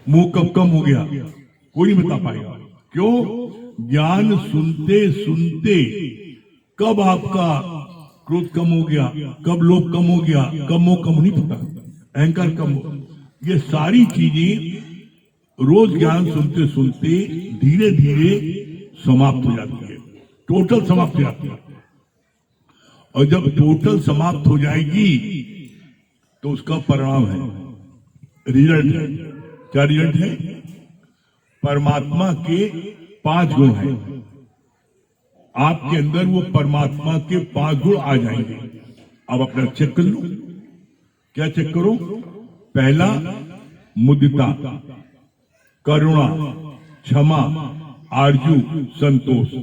मोह कब कम हो गया, कोई नहीं बता पाएगा। क्यों? ज्ञान सुनते सुनते कब आपका क्रोध कम हो गया, कब लोभ कम हो गया, कब मोह कम नहीं पता, अहंकार कम हो, ये सारी चीजें रोज ज्ञान सुनते सुनते धीरे धीरे समाप्त हो जाती है, टोटल समाप्त हो जाती है। और जब टोटल समाप्त हो जाएगी तो उसका परिणाम है, रिजल्ट है। क्या रिजल्ट है? परमात्मा के 5 गुण हैं, आपके अंदर वो परमात्मा के 5 गुण आ जाएंगे। अब अपना चेक कर लो। क्या चेक करो? पहला, मुदिता, करुणा, क्षमा, आरजू, संतोष।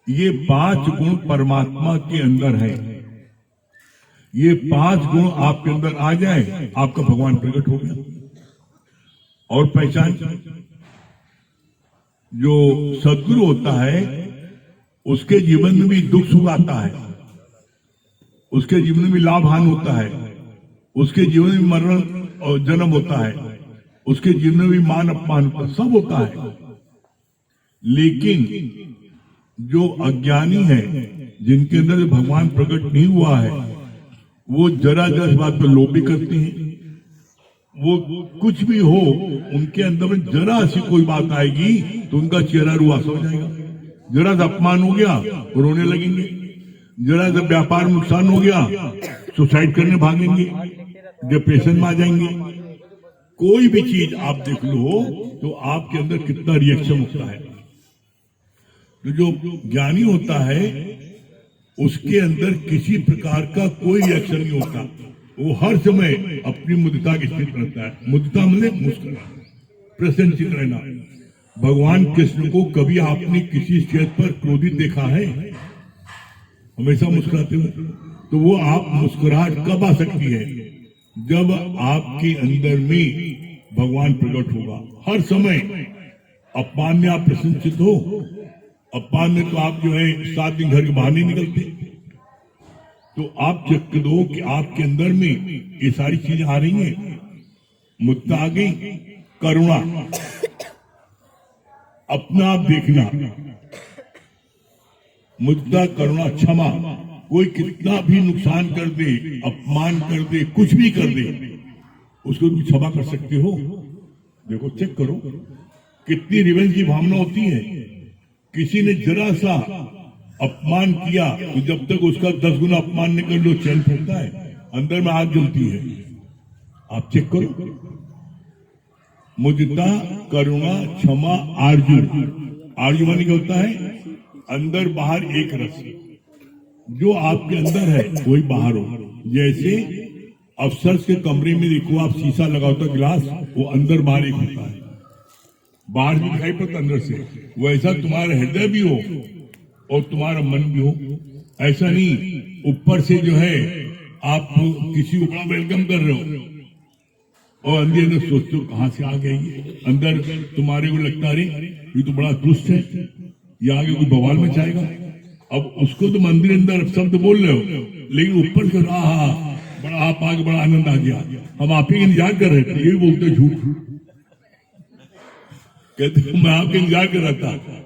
ये 5 गुण परमात्मा के अंदर है। ये 5 गुण आपके अंदर आ जाए, आपका भगवान प्रकट हो गया। और पहचान, जो सद्गुरु होता है उसके जीवन में भी दुख सुख आता है, उसके जीवन में लाभ हानि होता है, उसके जीवन में मरण और जन्म होता है, उसके जीवन में भी मान अपमान होता है, सब होता है। लेकिन जो अज्ञानी है, जिनके अंदर भगवान प्रकट नहीं हुआ है, वो जरा जरा बात पर लोभ भी करते हैं। वो कुछ भी हो, उनके अंदर में जरा सी कोई बात आएगी तो उनका चेहरा रुआस हो जाएगा। जरा सा अपमान हो गया तो रोने लगेंगे, जरा सा व्यापार में नुकसान हो गया सुसाइड करने भागेंगे, डिप्रेशन में आ जाएंगे। कोई भी चीज आप देख लो तो आपके अंदर कितना रिएक्शन होता है। तो जो ज्ञानी होता है उसके अंदर किसी प्रकार का कोई रिएक्शन नहीं होता, वो हर समय अपनी मुदिता की स्थिति रहता है। मुदिता मतलब मुस्कुराना, प्रसन्नचित्त रहना। भगवान कृष्ण को कभी आपने किसी स्टेज पर क्रोधित देखा है? हमेशा मुस्कुराते हुए। तो वो आप मुस्कुराहट कब आ सकती है? जब आपके अंदर में भगवान प्रकट होगा। हर समय अपमान में आप प्रसन्नचित्त हो, अपमान में तो आप जो है 7 दिन घर के बाहर नहीं निकलते। तो आप चेक दो कि आपके अंदर में ये सारी चीजें आ रही हैं। मुद्दा आ गई, करुणा, अपना आप देखना, मुद्दा करुणा, क्षमा। कोई कितना भी नुकसान कर दे, अपमान कर दे, कुछ भी कर दे, उसको तुम क्षमा कर सकते हो? देखो, चेक करो कितनी रिवेंज की भावना होती है। किसी ने जरा सा अपमान किया तो जब तक उसका 10 गुना अपमान नहीं कर लो, चैन फटता है, अंदर में आग जलती है। आप चेक करो, मुदिता, करुणा, क्षमा, आरजू। आरजू माने क्या होता है? अंदर बाहर एक रस। जो आपके अंदर है वही बाहर हो। जैसे अफसर्स के कमरे में देखो आप, शीशा लगा होता गिलास, वो अंदर बाहर एक होता है, बाहर भी दिखाई पड़ता अंदर से। वैसा तुम्हारा हृदय भी हो और तुम्हारा मन भी हो। ऐसा नहीं ऊपर से जो है आप किसी को बड़ा वेलकम कर रहे हो और अंदर अंदर सोचते हो कहां से आ गई। अंदर तुम्हारे को लगता है ये तो बड़ा दुष्ट है, ये आगे कोई बवाल मचाएगा। अब उसको तुम अंदर अंदर शब्द बोल रहे हो, लेकिन ऊपर से बड़ा आप आगे बड़ा आनंद आ गया, हम आप ही इंतजार कर रहे थे। ये बोलते झूठ, कहते मैं आपके इंतजार कर रहा था।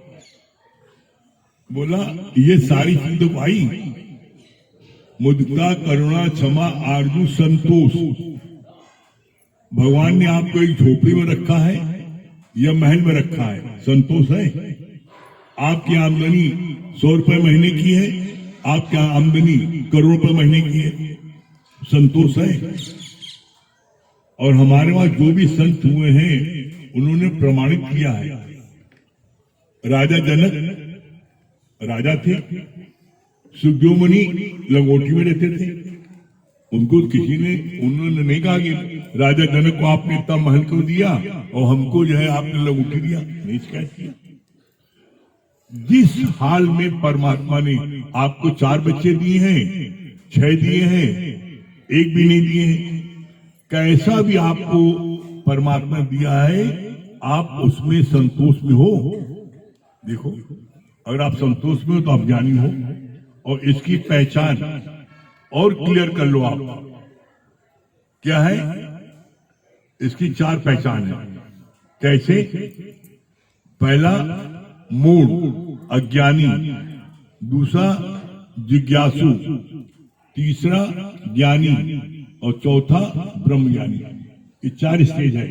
बोला ये सारी चीजें तो आई, मुदिता, करुणा, क्षमा, आरजू, संतोष। भगवान ने आपको एक झोपड़ी में रखा है या महल में रखा है? संतोष है। आपकी आमदनी 100 रुपए महीने की है, आपकी आमदनी करोड़ रुपए महीने की है, संतोष है। और हमारे वहां जो भी संत हुए हैं उन्होंने प्रमाणित किया है। राजा जनक राजा थे, सुखदेव मुनि लंगोटी में रहते थे। उनको किसी ने, उन्होंने नहीं कहा कि राजा जनक को आपने इतना महल क्यों दिया और हमको जो है आपने लंगोटी दिया, नहीं शिकायत किया। जिस हाल में परमात्मा ने आपको 4 बच्चे दिए हैं, 6 दिए हैं, 1 भी नहीं दिए हैं, कैसा भी आपको परमात्मा दिया है, आप उसमें संतोष में हो। देखो, अगर आप संतोष में हो तो आप ज्ञानी हो। और इसकी पहचान और क्लियर कर लो आप, क्या है? इसकी 4 पहचान है। कैसे? पहला मूढ़ अज्ञानी, दूसरा जिज्ञासु, तीसरा ज्ञानी और चौथा ब्रह्मज्ञानी। ये 4 स्टेज है।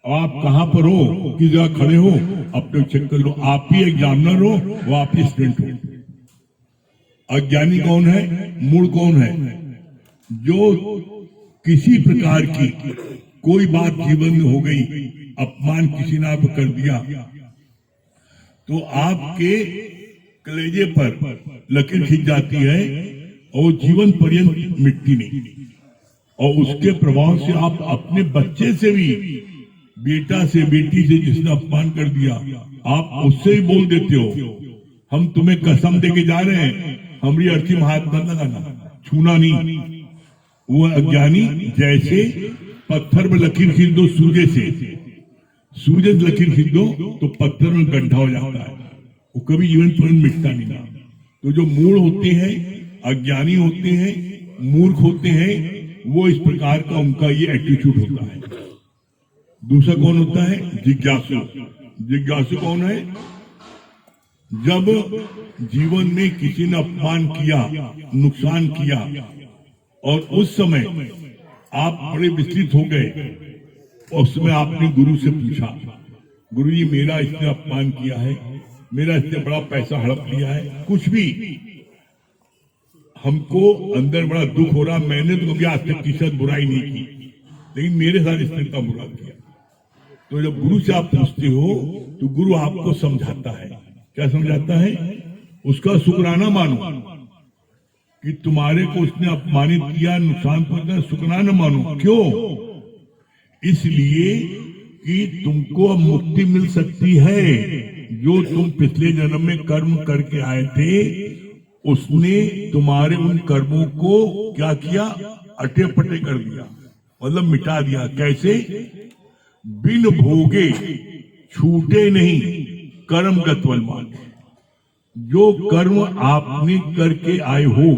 अब आप कहां पर हो, किस जगह खड़े हो, अपने चेक कर लो। आप ही एग्जामिनर हो, वो आप ही स्टूडेंट हो। अज्ञानी कौन है? मूढ़ कौन है? जो किसी प्रकार की कोई बात जीवन में हो गई, अपमान किसी ने आप कर दिया, तो आपके कलेजे पर लकीर खिंच जाती है और जीवन पर्यंत मिटती नहीं। और उसके प्रभाव से आप अपने बच्चे से भी, बेटा से, बेटी से जिसने अपमान कर दिया, आप उससे ही बोल देते हो, हम तुम्हें कसम देके जा रहे हैं, हमारी अर्थी में हाथ मत लगाना, छूना नहीं। वो अज्ञानी जैसे पत्थर में लकीर खींच दो सूजे से, सूजे से लकीर खींच दो तो पत्थर में गड्ढा हो जाता है, वो कभी जीवन पर्यंत मिटता नहीं। तो जो मूढ़ होते हैं, अज्ञानी होते हैं, मूर्ख होते हैं, वो इस प्रकार का उनका ये एटीट्यूड होता है। दूसरा कौन होता है? जिज्ञासु। जिज्ञासु कौन है? जब जीवन में किसी ने अपमान किया, नुकसान किया, और उस समय आप बड़े विस्तृत हो गए, और उस समय आपने गुरु से पूछा, गुरु जी मेरा इसने अपमान किया है, मेरा इसने बड़ा पैसा हड़प लिया है, कुछ भी, हमको अंदर बड़ा दुख हो रहा, मैंने तो कभी आज तक किसी साथ बुराई नहीं की, लेकिन मेरे साथ इसने इतना बुरा किया। तो जब गुरु से आप पूछते हो तो गुरु आपको समझाता है। क्या समझाता है? उसका शुक्राना मानो कि तुम्हारे को उसने अपमानित किया, नुकसान पहुंचा, शुक्राना मानो। क्यों? इसलिए कि तुमको अब मुक्ति मिल सकती है। जो तुम पिछले जन्म में कर्म करके आए थे, उसने तुम्हारे उन कर्मों को क्या किया? अटे पटे कर दिया, मतलब मिटा दिया। कैसे? बिन भोगे छूटे नहीं कर्म गतवल मान। जो कर्म आपने करके आए हो,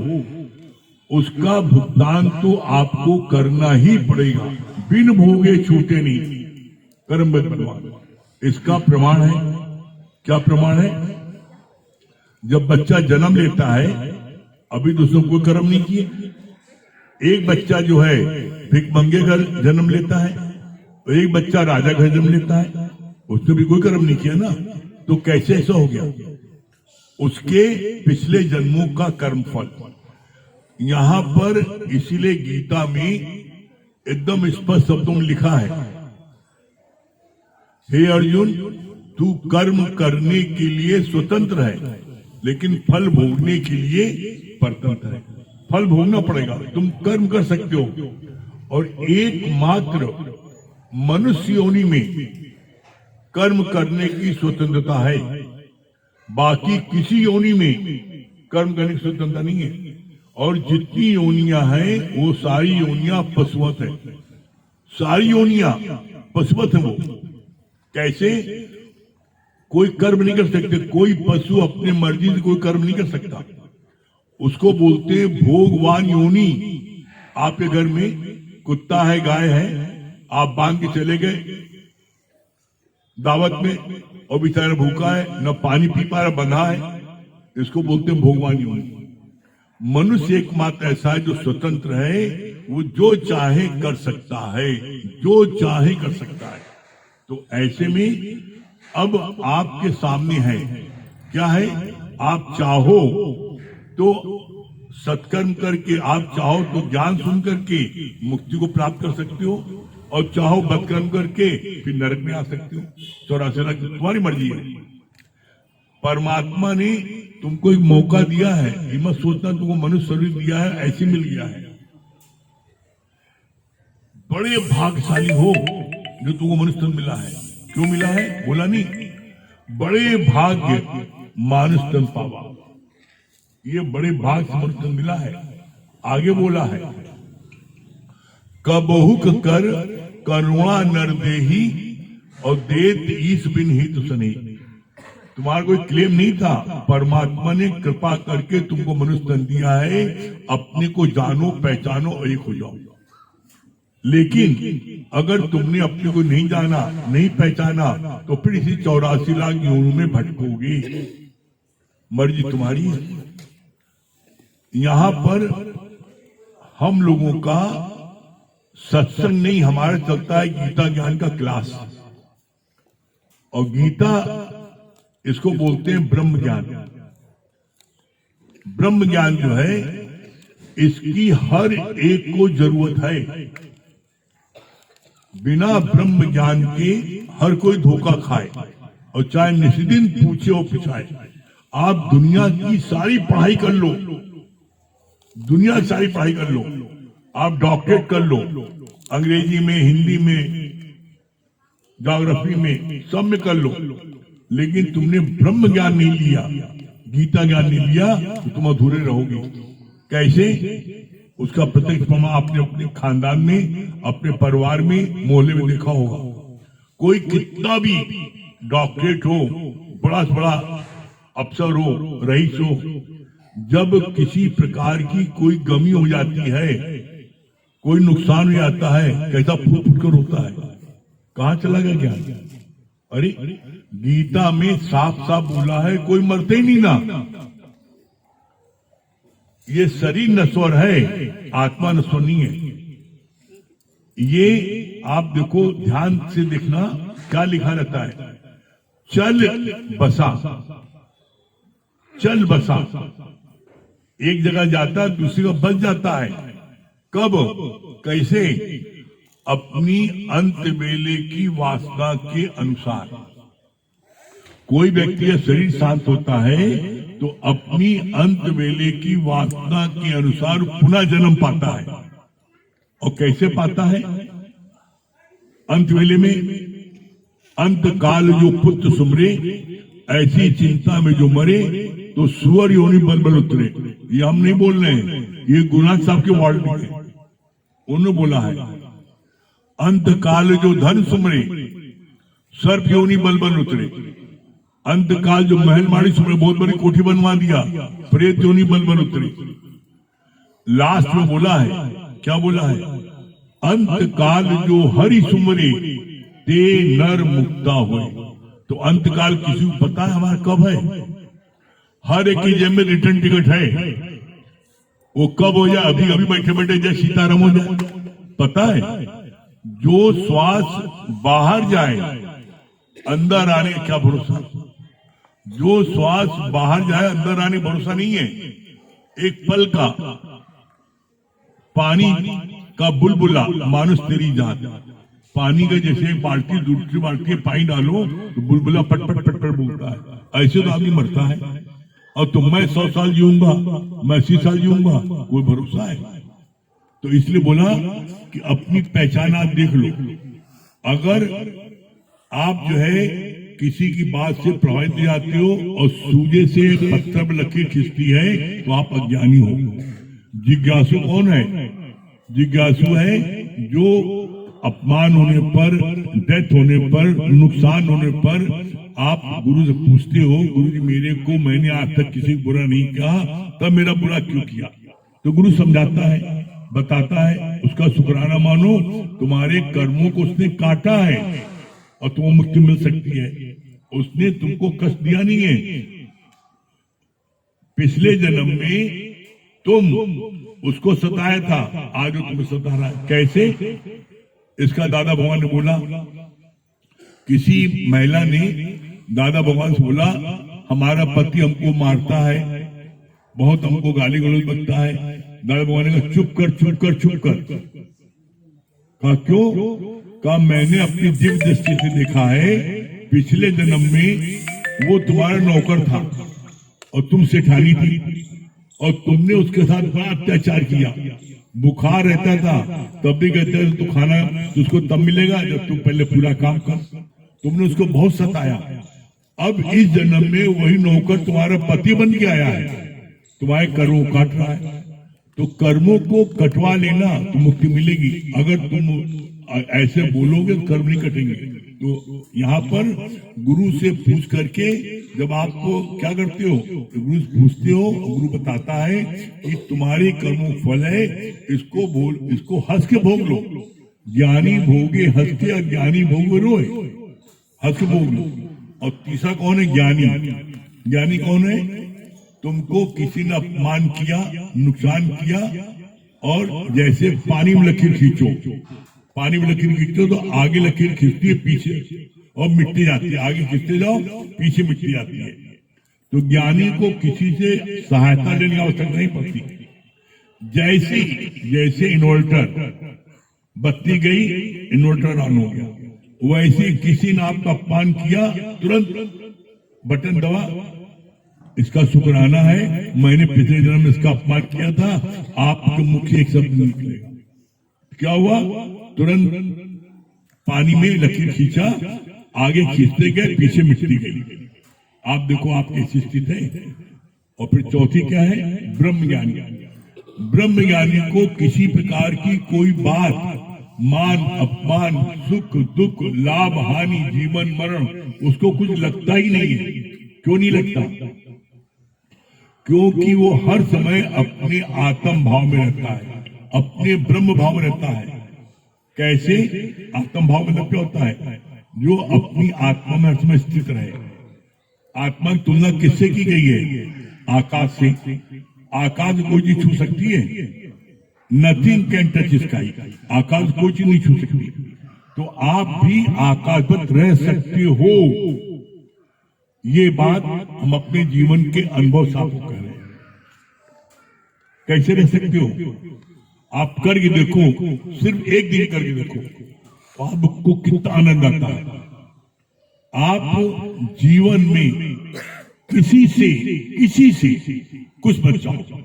उसका भुगतान तो आपको करना ही पड़ेगा। बिन भोगे छूटे नहीं कर्म गतवल मान। इसका प्रमाण है, क्या प्रमाण है? जब बच्चा जन्म लेता है, अभी तो उसने कोई कर्म नहीं किए। एक बच्चा जो है भिखमंगे घर जन्म लेता है, और एक बच्चा राजा घर जन्म लेता है, उसने भी कोई कर्म नहीं किया ना। तो कैसे ऐसा हो गया? उसके पिछले जन्मों का कर्म फल। यहां पर इसीलिए गीता में एकदम स्पष्ट शब्दों में लिखा है, हे अर्जुन, तू कर्म करने के लिए स्वतंत्र है, लेकिन फल भोगने के लिए परतंत्र है। फल भोगना पड़ेगा, तुम कर्म कर सकते हो। और एकमात्र मनुष्य योनि में कर्म करने की स्वतंत्रता है, बाकी किसी योनि में कर्म करने की स्वतंत्रता नहीं है। और जितनी योनियां हैं वो सारी योनियां पशुवत है, सारी योनियां पशुवत है। वो कैसे? कोई कर्म नहीं कर सकते, कोई पशु अपने मर्जी से कोई कर्म नहीं कर सकता। उसको बोलते हैं भोगवान योनि। आपके घर में कुत्ता है, गाय है, आप बांध के चले गए दावत में, और बेचारा भूखा है, न पानी पी पा रहा, बंधा है, इसको बोलते हैं भोगवान योनि। मनुष्य एकमात्र ऐसा है जो स्वतंत्र है, वो जो चाहे कर सकता है, जो चाहे कर सकता है। तो ऐसे में अब आपके सामने है, क्या है? आप चाहो तो सत्कर्म करके, आप चाहो तो ज्ञान सुन करके मुक्ति को प्राप्त कर सकते हो, और चाहो बदकर्म करके फिर नरक में आ सकते हो। 84 लाख तुम्हारी मर्जी है। परमात्मा ने तुमको एक मौका दिया है, ये मत सोचना तुमको मनुष्य शरीर दिया है ऐसे मिल गया है। बड़े भाग्यशाली हो जो तुमको मनुष्य मिला है। क्यों मिला है? बोला नहीं, बड़े भाग्य मानुष तन पावा, ये बड़े भाग्य से मनुष्य मिला है। आगे बोला है, कबहुक कर करुणा नर देही और देत ईश बिन हित सने। तुम्हारा कोई क्लेम नहीं था, परमात्मा ने कृपा करके तुमको मनुष्य तन दिया है। अपने को जानो, पहचानो और एक हो जाओ। लेकिन अगर तुमने अपने को नहीं जाना, नहीं पहचाना, तो फिर इसी 84 लाख योनियों में भटकोगे। मर्जी तुम्हारी है। यहां पर हम लोगों का सत्संग नहीं, हमारा चलता है गीता ज्ञान का क्लास। और गीता इसको बोलते हैं ब्रह्म ज्ञान। ब्रह्म ज्ञान जो है, इसकी हर एक को जरूरत है। बिना ब्रह्म ज्ञान के हर कोई धोखा खाए, और चाहे निस्दिन पूछे और पिछाए। आप दुनिया की सारी पढ़ाई कर लो, दुनिया की सारी पढ़ाई कर लो, आप डॉक्टरेट कर लो, अंग्रेजी में, हिंदी में, ज्योग्राफी में, सब में कर लो, लेकिन तुमने ब्रह्म ज्ञान नहीं लिया, गीता ज्ञान नहीं लिया, तो तुम अधूरे रहोगे। कैसे? उसका प्रत्यक्ष प्रमाण आपने अपने खानदान में, अपने परिवार में, मोहल्ले में देखा होगा। कोई कितना भी डॉक्टरेट हो, बड़ा से बड़ा अफसर हो, रईस हो, जब किसी प्रकार की कोई कमी हो जाती है, कोई नुकसान हो जाता है, कैसा फूट फूट कर होता है, कहां चला गया ज्ञान? अरे गीता में साफ साफ बोला है, कोई मरते ही नहीं ना। ये शरीर नश्वर है, आत्मा नश्वर नहीं है। ये आप देखो, ध्यान से देखना क्या लिखा रहता है, चल बसा, चल बसा। एक जगह जाता है, दूसरी जगह बस जाता है। कब? कैसे? अपनी अंत वेले की वासना के अनुसार। कोई व्यक्ति का शरीर शांत होता है तो अपनी अंत वेले की वासना के अनुसार पुनः जन्म पाता है। और कैसे पाता है? अंत वेले में, अंत काल जो पुत्र सुमरे, ऐसी चिंता में जो मरे, तो सुअर योनि बल बल उतरे। ये हम नहीं बोल रहे हैं, ये गुरु साहब के वर्ड में उन्होंने बोला है। अंत काल जो धन सुमरे, सर्प योनि बल बल उतरे। अंत काल जो महल माड़ी सुमरे, बहुत बड़ी कोठी बनवा दिया, प्रेत योनि बल बल उतरे। लास्ट में बोला है, क्या बोला है? अंत काल जो हरि सुमरे, ते नर मुक्ता हुए। तो अंत काल किसी को पता है हमारा कब है? हर एक की जेब में रिटर्न टिकट है, वो कब हो जाए? अभी अभी बैठे बैठे जय सीताराम हो जाए, पता है? जो श्वास बाहर जाए, अंदर आने का क्या भरोसा? जो श्वास बाहर जाए, अंदर आने भरोसा नहीं है। एक पल का पानी का बुलबुला, मानुष तेरी जान। पानी का जैसे एक बाल्टी दूसरी बाल्टी पानी डालो तो बुलबुला पट पट पट पट बोलता है। ऐसे तो आदमी मरता है। और तो मैं 100 साल जीऊंगा, मैं 80 साल जीऊंगा, कोई भरोसा है? तो इसलिए बोला कि अपनी पहचान आप देख लो। अगर आप जो है किसी की बात से प्रभावित हो जाते हो और सूजे से पत्थर में लकीर खींचती है, तो आप अज्ञानी हो। जिज्ञासु कौन है? जिज्ञासु है जो अपमान होने पर, डेथ होने पर, नुकसान होने पर आप गुरु से पूछते हो, गुरु जी मेरे को, मैंने आज तक किसी को बुरा नहीं कहा, तब मेरा बुरा क्यों किया? तो गुरु समझाता है, बताता है, उसका शुक्राना मानो, तुम्हारे कर्मों को उसने काटा है और तुम्हें मुक्ति मिल सकती है। उसने तुमको कष्ट दिया नहीं है। पिछले जन्म में तुम उसको सताया था, आज वो तुम्हें सता रहा है। कैसे? इसका दादा भगवान ने बोला, किसी महिला ने दादा भगवान से बोला, हमारा पति हमको मारता है, बहुत हमको गाली गलौज बकता है। दादा भगवान ने कहा चुप कर, चुप कर, चुप कर। कहा क्यों? कहा मैंने अपनी दिव्य दृष्टि से देखा है, पिछले जन्म में वो तुम्हारा नौकर था और तुम सेठानी थी, और तुमने उसके साथ बड़ा अत्याचार किया। बुखार रहता था तब भी कहते थे तू खाना उसको तब मिलेगा जब तुम पहले पूरा काम कर। तुमने उसको बहुत सताया। अब इस जन्म में वही नौकर तुम्हारा पति बन के आया है, तुम्हारे कर्मों काट रहा है। तो कर्मों को कटवा लेना तो मुक्ति मिलेगी। अगर तुम ऐसे बोलोगे तो कर्म नहीं कटेंगे। तो यहाँ पर गुरु से पूछ करके जब आपको क्या करते हो, तो गुरु से पूछते हो, गुरु बताता है कि तुम्हारे कर्मों फल है, इसको हंस के भोग लो। ज्ञानी भोगे हंसते और ज्ञानी भोगे रोए, हंस के भोग लो। और तीसरा कौन है? ज्ञानी। ज्ञानी कौन है? तुमको किसी ने अपमान किया, नुकसान किया, और जैसे पानी में लकीर खींचो, पानी में लकीर खींचो तो आगे लकीर खींचती है, पीछे और मिटती जाती है, आगे खींचते जाओ पीछे मिटती जाती है। तो ज्ञानी को किसी से सहायता लेने की आवश्यकता नहीं पड़ती। जैसे इन्वर्टर, बत्ती गई इन्वर्टर ऑन हो गया, वैसे किसी ने आपका अपमान किया, तुरंत बटन दबा, इसका शुक्राना है मैंने पिछले जन्म में इसका अपमान किया था, आपके मुख से एक शब्द नहीं निकलेगा। क्या हुआ? तुरंत पानी में लकीर खींचा, आगे खींचते गए, पीछे मिटती गई। आप देखो आप कैसी स्थिति है। और फिर चौथी क्या है? ब्रह्म ज्ञानी। ब्रह्म ज्ञानी को किसी प्रकार की कोई बात, मान अपमान, सुख दुख, लाभ हानि, जीवन मरण, उसको कुछ लगता ही नहीं है। क्यों नहीं लगता? क्योंकि वो हर समय अपने आत्म भाव में रहता है, अपने ब्रह्म भाव में रहता है। कैसे आत्म भाव में क्या होता है? जो अपनी आत्मा में हर समय स्थित रहे। आत्मा की तुलना किससे की गई है? आकाश से। आकाश कोई चीज छू सकती है? Nothing can touch sky. आकाश कोई चीज नहीं छू सकती। तो आप भी आकाशवत रह सकते हो। ये बात हम अपने जीवन के अनुभव से आपको कह रहे हैं। कैसे रह सकते हो? आप करके देखो, सिर्फ एक दिन करके देखो, आपको कितना आनंद आता है। आप जीवन में किसी से कुछ मत चाहो,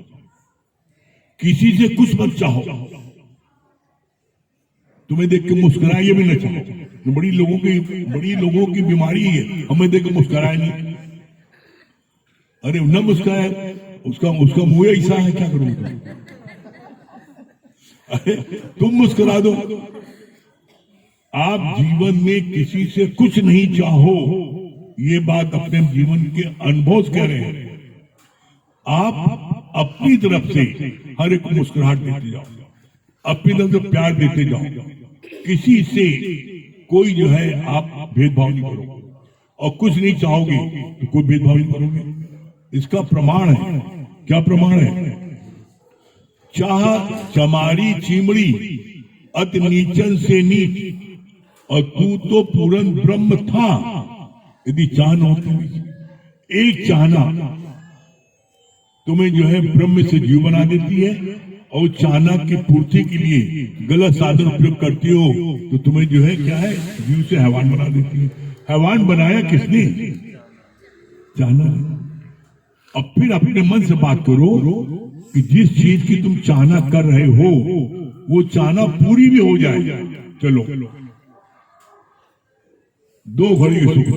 किसी से कुछ मत चाहो। तुम्हें देख के मुस्कुराइए भी न चाहो। तो बड़ी लोगों की बीमारी है, हमें देख के मुस्कुराए नहीं। अरे न मुस्कुराए, उसका मुंह ऐसा है, क्या करोगे? अरे तुम मुस्कुरा दो। आप जीवन में किसी से कुछ नहीं चाहो, ये बात अपने जीवन के अनुभव से कह रहे हैं। आप अपनी तरफ से हर एक को मुस्कुराहट देते जाओ, अपनी तरफ से प्यार देते जाओ। किसी से कोई जो है आप भेदभाव नहीं करोगे, और कुछ नहीं चाहोगे तो कोई भेदभाव नहीं करोगे। इसका प्रमाण है। क्या प्रमाण है? चाह चमारी चिमड़ी अति नीचन से नीच, और तू तो पूर्ण ब्रह्म था। यदि चाहना हो, एक चाहना तुम्हें जो है ब्रह्म से जीव बना देती है, और चाहना की पूर्ति के लिए गलत साधन उपयोग करती हो तो तुम्हें जो है क्या है, जीव से हैवान बना देती है। हैवान बनाया किसने? चाहना। अब फिर अपने मन से बात करो कि जिस चीज की तुम चाहना कर रहे हो वो चाहना पूरी भी हो जाए। चलो 2 घड़ी के सुख,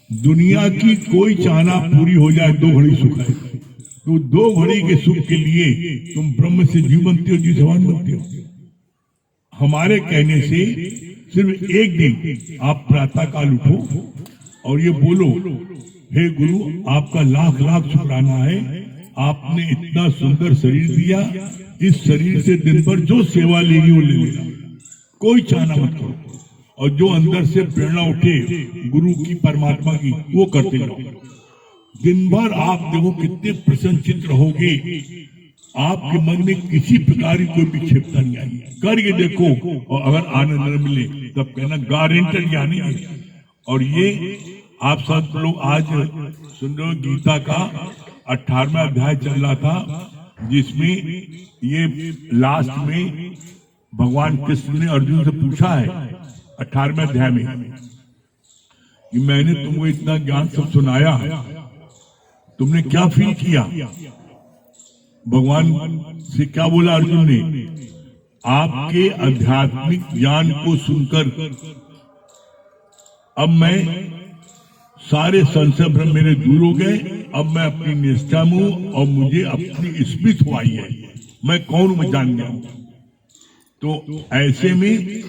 दुनिया की कोई चाहना पूरी हो जाए 2 घड़ी सुख है, तो 2 घड़ी के सुख के लिए तुम ब्रह्म से जीव बनते हो, जीव से हैवान बनते हो। हमारे कहने से सिर्फ एक दिन आप प्रातः काल उठो और ये बोलो, हे गुरु आपका लाख लाख शुक्राना है, आपने इतना सुंदर शरीर दिया, इस शरीर से दिन भर जो सेवा लेनी वो ले लेना, कोई चाहना मत करो। और जो अंदर से प्रेरणा उठे गुरु की, परमात्मा की, वो करते जाओ। दिन भर आप देखो कितने प्रसन्नचित्त रहोगे, आपके मन में किसी प्रकार की कोई विक्षेपता नहीं आई। करके देखो, और अगर आनंद न मिले तब कहना गारंटेड ज्ञानी है। और ये आप सब लोग आज सुन रहे हो, गीता का 18वां अध्याय चल रहा था, जिसमें ये लास्ट में भगवान कृष्ण ने अर्जुन से पूछा है 18वें अध्याय में कि मैंने तुमको इतना ज्ञान सब सुनाया, तुमने क्या फील किया? भगवान से क्या बोला अर्जुन ने? आपके आध्यात्मिक ज्ञान को सुनकर अब मैं सारे संशय भ्रम मेरे दूर हो गए, अब मैं अपनी निष्ठा में हूं और मुझे अपनी स्मृति हो आई है, मैं कौन मैं जान गया हूं। तो ऐसे में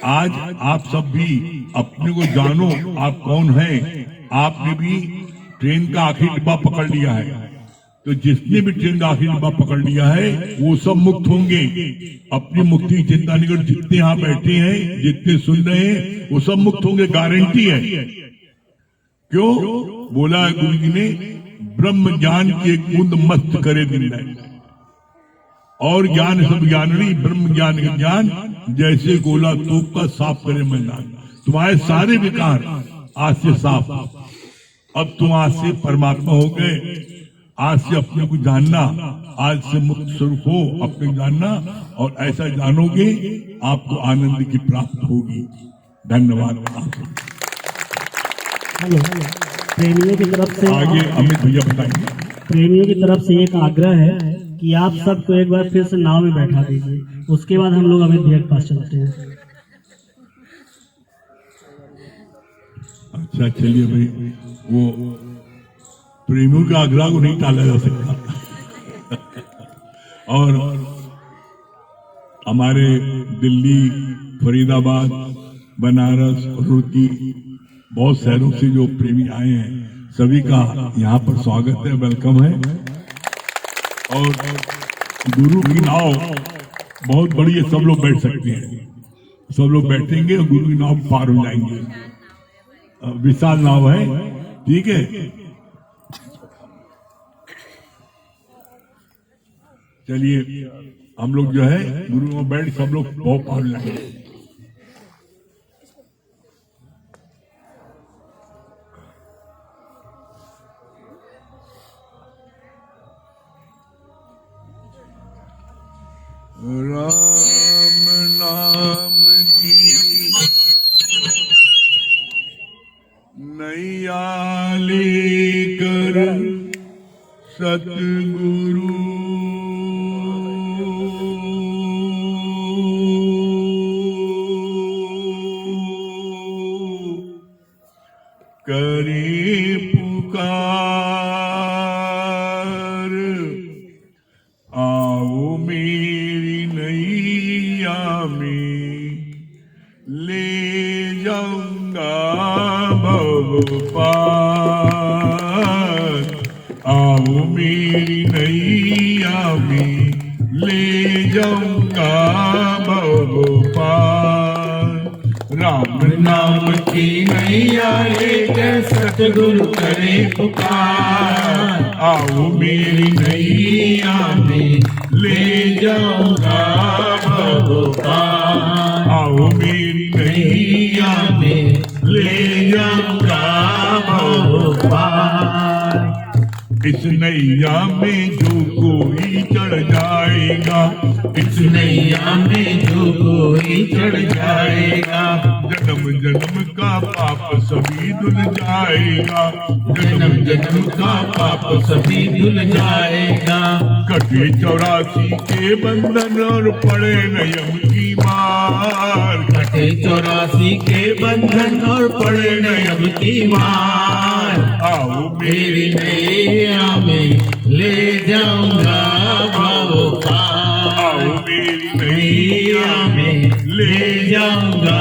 आज आप सब भी अपने को जानो, आप कौन हैं। आपने भी ट्रेन का आखिरी डिब्बा पकड़ लिया है, तो जिसने भी ट्रेन आखिरी डब्बा पकड़ लिया है वो सब मुक्त होंगे। अपनी मुक्ति की चिंता नहीं करो। जितने यहाँ बैठे हैं, जितने सुन रहे हैं, वो सब मुक्त होंगे, गारंटी है। क्यों बोला है गुरु जी ने, ब्रह्म ज्ञान की एक बूंद मस्त करे दिन में। और ज्ञान सब ज्ञान नहीं, ब्रह्म ज्ञान का ज्ञान जैसे गोला तोप का साफ करे मैदान। तुम्हारे सारे विकार आज से साफ। अब तुम आज से परमात्मा हो गए। आज से अपने को जानना, आज से मुक्त स्वरूप हो, अपने जानना, और ऐसा जानोगे आपको आनंद की प्राप्ति होगी। धन्यवाद। हेलो, प्रेमियों की तरफ से आगे अमित भैया बताएंगे। प्रेमियों की तरफ से एक आग्रह है कि आप सबको एक बार फिर से नाव में बैठा दीजिए, उसके बाद हम लोग अमित भैया के पास चलते हैं। अच्छा चलिए भाई, वो प्रेमियों के आग्रह को नहीं टाला जा सकता। और हमारे दिल्ली, फरीदाबाद, बनारस, रुड़की, बहुत शहरों से जो प्रेमी आए हैं, सभी का यहाँ पर स्वागत है, वेलकम है। और गुरु की नाव बहुत बड़ी है, सब लोग बैठ सकते हैं। सब लोग बैठेंगे और गुरु की नाव पार हो जाएंगे। विशाल नाव है, ठीक है। चलिए हम लोग जो है गुरु में बैठ सब लोग बहुत पार जाएंगे। राम नाम की नैया लेकर सतगुरु करे पुकार, आओ मेरी नैया में ले जाऊंगा भव पार। आओ मेरी नैया में ले जाऊंगा भव पार। राम नाम की नैया लेकर सतगुरु करे पुकार। आओ मेरी नैया में ले जाऊंगा भव पार। आओ मेरी नैया में ले जाऊंगा भव पार। इस नैया में जो कोई चढ़ जाएगा, इस नैया में जो कोई चढ़ जाएगा, जन्म जन्म का पाप सभी धुल जाएगा। जन्म जन्म का पाप सभी धुल जाएगा। कटे 84 के बंधन और पड़े न यम की मार। कटे 84 के बंधन और पड़े न यम की मार। आओ मेरी नैया में ले जाऊंगा भव पार। आओ मेरी नैया में ले जाऊंगा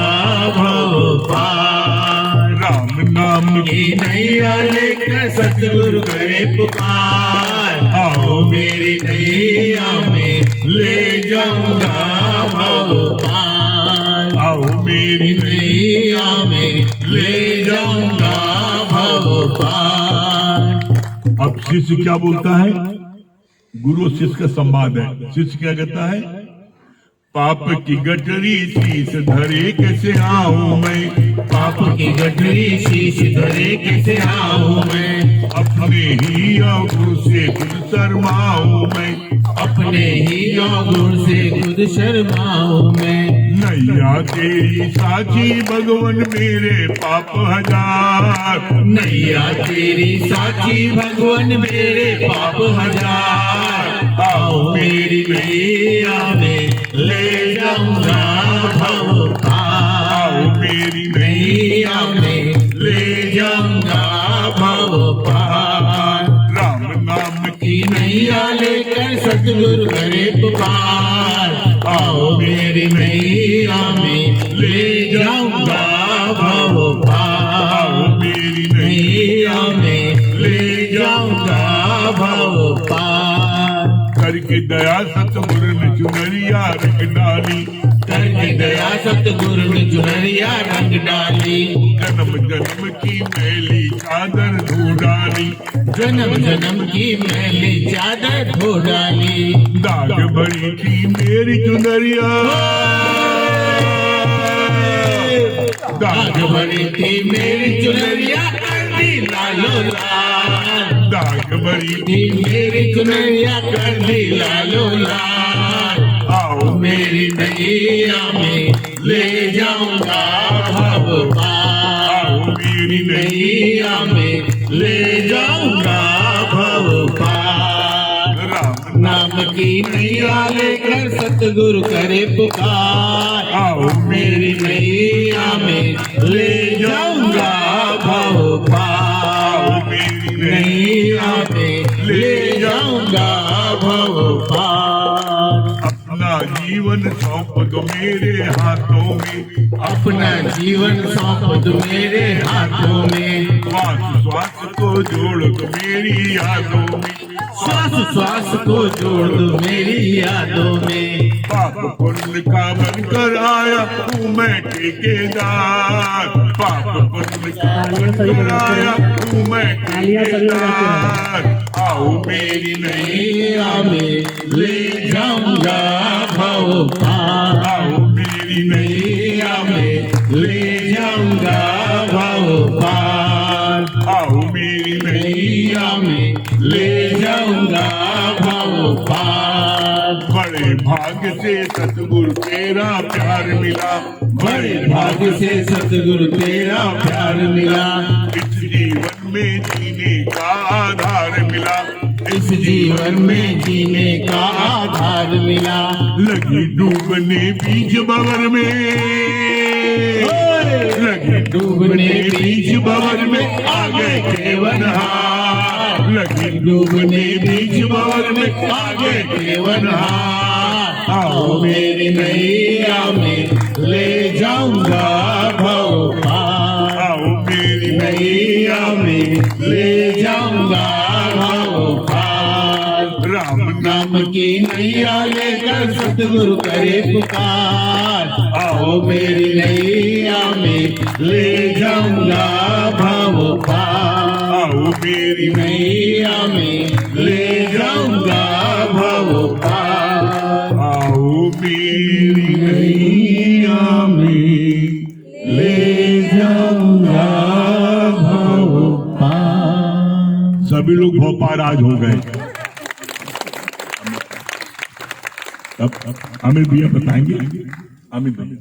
भव पार। राम नाम की नैया लेकर सतगुरु करे पुकार। आओ मेरी नैया में ले जाऊंगा भव पार। आओ मेरी नैया में ले जाऊंगा भव पार। अब शिष्य क्या बोलता है? गुरु और शिष्य का संवाद है। शिष्य क्या कहता है? पाप की गठरी शीश धरे कैसे आऊं मैं। पाप की गठरी शीश धरे कैसे आऊं मैं। अपने ही अवगुण से खुद शर्माऊं मैं। अपने ही अवगुण से खुद शर्माऊं मैं। नैया तेरी साची भगवन मेरे पाप हजार। नैया तेरी साची भगवन मेरे पाप हजार। आओ मेरी नैया में ले जाऊंगा भव पार। आओ मेरी नैया में ले जाऊंगा भव पार। राम नाम की नैया लेकर सतगुरु करे पुकार। आओ मेरी नैया में ले जाऊंगा भव पार। आओ मेरी नैया में ले जाऊंगा भव पार। करके दया सतगुरु ने चुनरिया रंग डाली, करके दया सतगुरु ने चुनरिया रंग डाली। जन्म जन्म की मैली चादर धो डाली, जन्म जन्म की मैली चादर धो डाली। दाग भरी थी मेरी चुनरिया, दाग भरी थी मेरी चुनरिया कर दी लालो लाल। दाग भरी थी मेरी चुनरिया कर दी लालो लाल। आओ मेरी नैया में ले जाऊंगा भव पार। आओ मेरी नैया में ले जाऊंगा भव पार। राम नाम की नैया लेकर सतगुरु करे पुकार। आओ मेरी नैया में ले जाऊंगा भव पार। मेरी नैया में ले जाऊंगा भव पार। अपना जीवन सौंप दो मेरे हाथों में, अपना जीवन सौंप दो मेरे हाथों में। श्वास श्वास को जोड़ दो मेरी यादों में, श्वास श्वास को जोड़ दो मेरी यादों में। पाप पुण्य का बनकर आया हूँ मैं ठेकेदार, पाप पुण्य का बनकर आया हूँ मैं ठेकेदार। आओ मेरी नैया में ले जाऊंगा भव पार। आओ मेरी नैया में ले जाऊंगा भव पार। आओ मेरी नैया में ले जाऊंगा भव पार। बड़े भाग्य से सतगुरु तेरा प्यार मिला, बड़े भाग्य से सतगुरु तेरा प्यार मिला। इस जीवन में जीने का आधार मिला, इस जीवन में जीने का आधार मिला। लगी डूबने बीच बवर में, लगी डूबने बीच भंवर में आगे केवनहार। लगी डूबने बीच भंवर में आगे केवनहार। आओ मेरी नैया में ले जाऊंगा भव पार। आओ मेरी नैया में ले जाऊंगा भव पार। राम नाम की नैया लेकर सतगुरु करे पुकार। आओ मेरी नैया में ले जाऊंगा भव पार। आओ मेरी नैया में ले जाऊंगा भव पार। आओ मेरी नैया में ले जाऊंगा भव पार। सभी लोग भोपाल आज हो गए। अब अमित भैया बताएंगे, अमित भैया।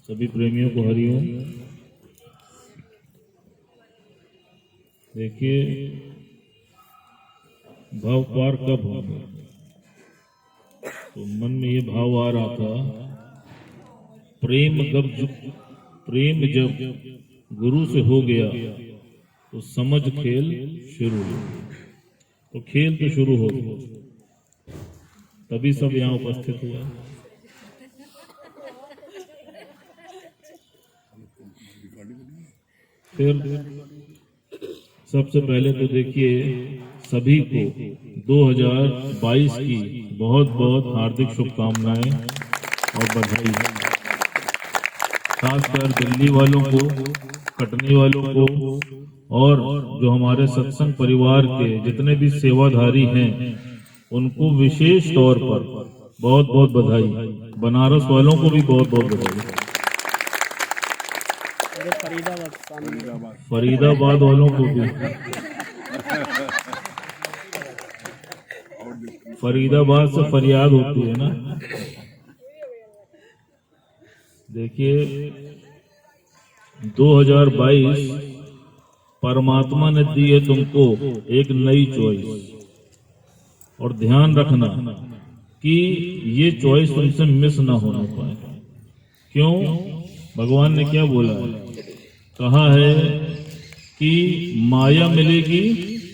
सभी प्रेमियों को हरिओम। देखिए, भाव पार कब होगा, तो मन में ये भाव आ रहा था, प्रेम जब गुरु से हो गया तो समझ खेल शुरू हो। तो खेल तो शुरू हो गया, तभी सब यहाँ उपस्थित हुआ। फिर सबसे पहले तो देखिए, सभी को 2022 की बहुत बहुत हार्दिक शुभकामनाएं और बधाई। खासकर दिल्ली वालों को, कटनी वालों को और जो हमारे सत्संग परिवार के जितने भी सेवाधारी हैं उनको विशेष तौर पर बहुत बहुत बधाई। बनारस वालों को भी बहुत बहुत बधाई। फरीदाबाद वालों को भी, फरीदाबाद से फरियाद होती है ना। देखिए, 2022 परमात्मा ने दी है तुमको एक नई चॉइस, और ध्यान रखना कि ये चॉइस तुमसे मिस ना होना पाए। क्यों? भगवान ने क्या बोला है? कहा है कि माया मिलेगी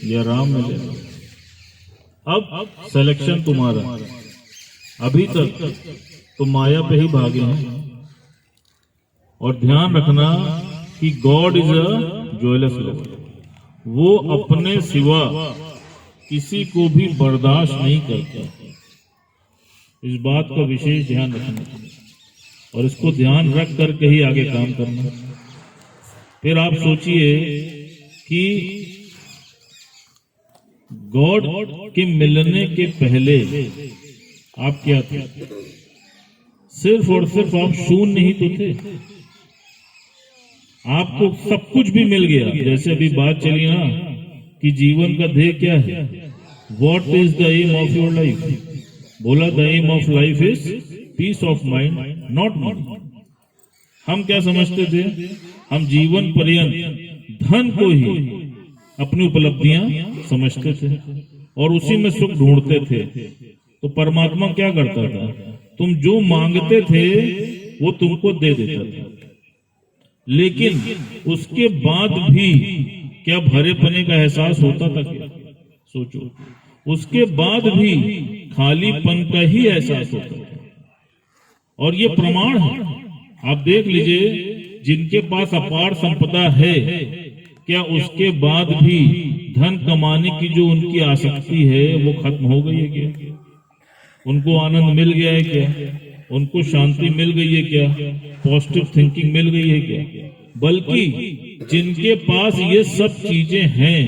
या राम मिलेगा। अब सिलेक्शन तुम्हारा। अभी तक तो माया पे ही भागे हैं। और ध्यान रखना कि God is a jewellers lover. वो अपने सिवा किसी को भी बर्दाश्त नहीं करता। इस बात का विशेष ध्यान रखना और इसको ध्यान रख करके ही आगे काम करना। फिर आप सोचिए कि गॉड के मिलने के पहले आप क्या थे? सिर्फ और सिर्फ आप शून्य ही तो थे। आपको सब कुछ भी मिल गया। जैसे अभी बात चली ना कि जीवन का ध्येय क्या है, what is the aim of your life? बोला the aim of life is peace of mind, not money. हम क्या समझते थे? हम जीवन पर्यंत धन को ही अपनी उपलब्धियां समझते थे और उसी में सुख ढूंढते थे। तो परमात्मा क्या करता था? तुम जो मांगते थे वो तुमको दे देता था, लेकिन उसके बाद भी क्या भरेपने का एहसास होता था क्या? सोचो, उसके बाद भी खालीपन का ही एहसास होता था। और ये प्रमाण है, आप देख लीजिए, जिनके पास अपार संपदा है, क्या उसके बाद भी धन कमाने की जो उनकी आसक्ति है वो खत्म हो गई है क्या? उनको आनंद मिल गया है क्या? उनको शांति मिल गई है क्या? पॉजिटिव थिंकिंग मिल गई है क्या? बल्कि जिनके पास ये सब चीजें हैं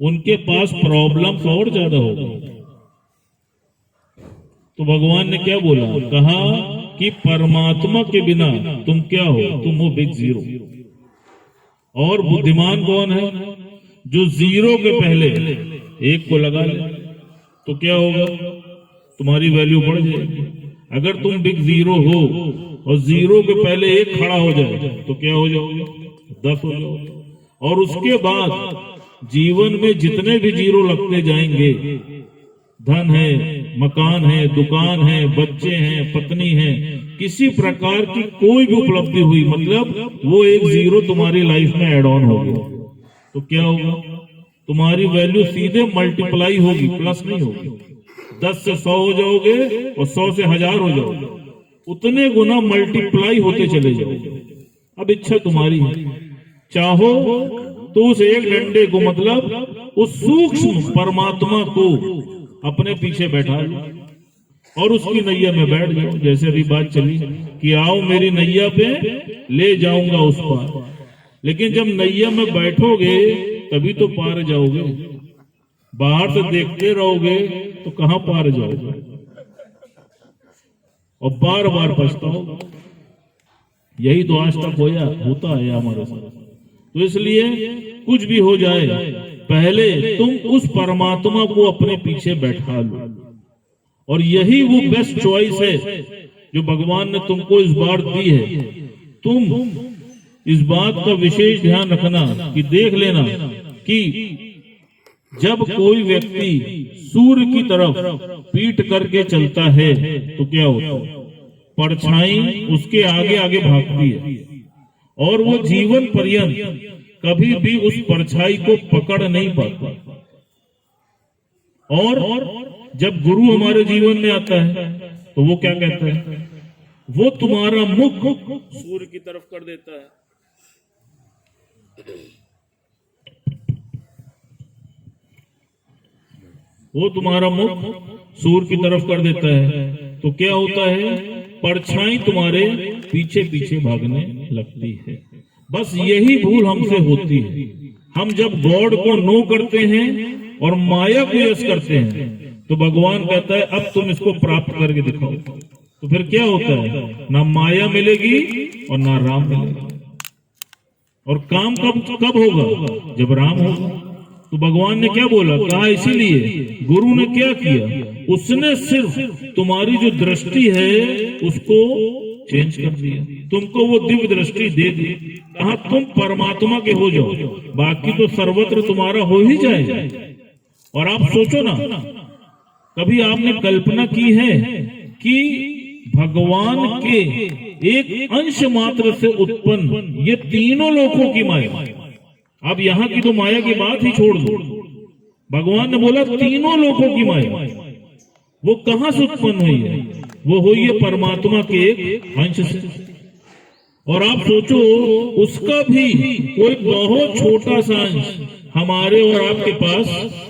उनके पास प्रॉब्लम्स और ज्यादा हो गई। तो भगवान ने क्या बोला? कहा कि परमात्मा के बिना तुम क्या हो? तुम हो बिग जीरो। और बुद्धिमान कौन है? जो जीरो के पहले एक को लगा ले, तो क्या होगा? तुम्हारी वैल्यू बढ़ जाएगी। अगर तुम बिग जीरो हो और जीरो के पहले एक खड़ा हो जाए तो क्या हो जाओगे? 10 हो जाओगे। और उसके बाद जीवन में जितने भी जीरो लगते जाएंगे, धन है, मकान है, दुकान है, बच्चे हैं, पत्नी है, किसी प्रकार की कोई भी उपलब्धि हुई, मतलब वो एक जीरो तुम्हारी लाइफ में एड ऑन हो गया, तो क्या होगा? तुम्हारी वैल्यू सीधे मल्टीप्लाई होगी, प्लस नहीं होगी। 10 से 100 हो जाओगे और 100 से 1000 हो जाओगे, उतने गुना मल्टीप्लाई होते चले जाओगे। अब इच्छा तुम्हारी है, चाहो तो उस एक डंडे को, मतलब उस सूक्ष्म परमात्मा को अपने पीछे बैठा लो और उसकी नैया में बैठ जाओ। जैसे अभी बात चली कि आओ मेरी नैया पे, ले जाऊंगा उस पार। लेकिन जब नैया में बैठोगे तभी तो पार जाओगे। बाहर से देखते रहोगे तो कहां पार जाओगे और बार बार पछताओगे। यही तो आज तक होता है हमारे साथ। तो इसलिए कुछ भी हो जाए, पहले तुम उस परमात्मा को अपने पीछे बैठा लो। और यही वो बेस्ट चॉइस है जो भगवान ने तुमको इस बार दी है। तुम इस बात का विशेष ध्यान रखना कि देख लेना कि जब कोई व्यक्ति सूर्य की तरफ पीठ करके चलता है तो क्या होता है? परछाई उसके आगे आगे भागती है और वो जीवन पर्यंत कभी भी उस परछाई को पकड़ नहीं पाता। और जब गुरु हमारे जीवन में आता है तो वो क्या कहता है? वो तुम्हारा मुख सूर्य की तरफ कर देता है। वो तुम्हारा मुख सूर्य की तरफ कर देता है तो क्या होता है? परछाई तुम्हारे पीछे पीछे भागने लगती है। बस यही भूल हमसे होती है। हम जब गॉड को नो करते हैं और माया को यस करते हैं तो भगवान कहता है अब तुम इसको प्राप्त करके दिखाओ। तो फिर क्या होता है? ना माया मिलेगी और ना राम मिलेगा। और काम कब होगा? जब राम होगा। तो भगवान ने क्या बोला? कहा इसीलिए गुरु ने क्या किया? उसने सिर्फ तुम्हारी जो दृष्टि है उसको चेंज कर दिया, तुमको वो दिव्य दृष्टि दे दी। कहा तुम परमात्मा के हो जाओ, बाकी तो सर्वत्र तुम्हारा हो ही जाएगा। और आप सोचो ना, कभी आपने कल्पना की है कि भगवान के एक अंश मात्र से उत्पन्न ये तीनों लोकों की माया, अब यहां की तो माया की बात ही छोड़ दो, भगवान ने बोला तीनों लोगों की माया वो कहां से उत्पन्न हुई है? वो हुई है परमात्मा के एक अंश से। और आप सोचो उसका भी कोई बहुत छोटा सा अंश हमारे और आपके पास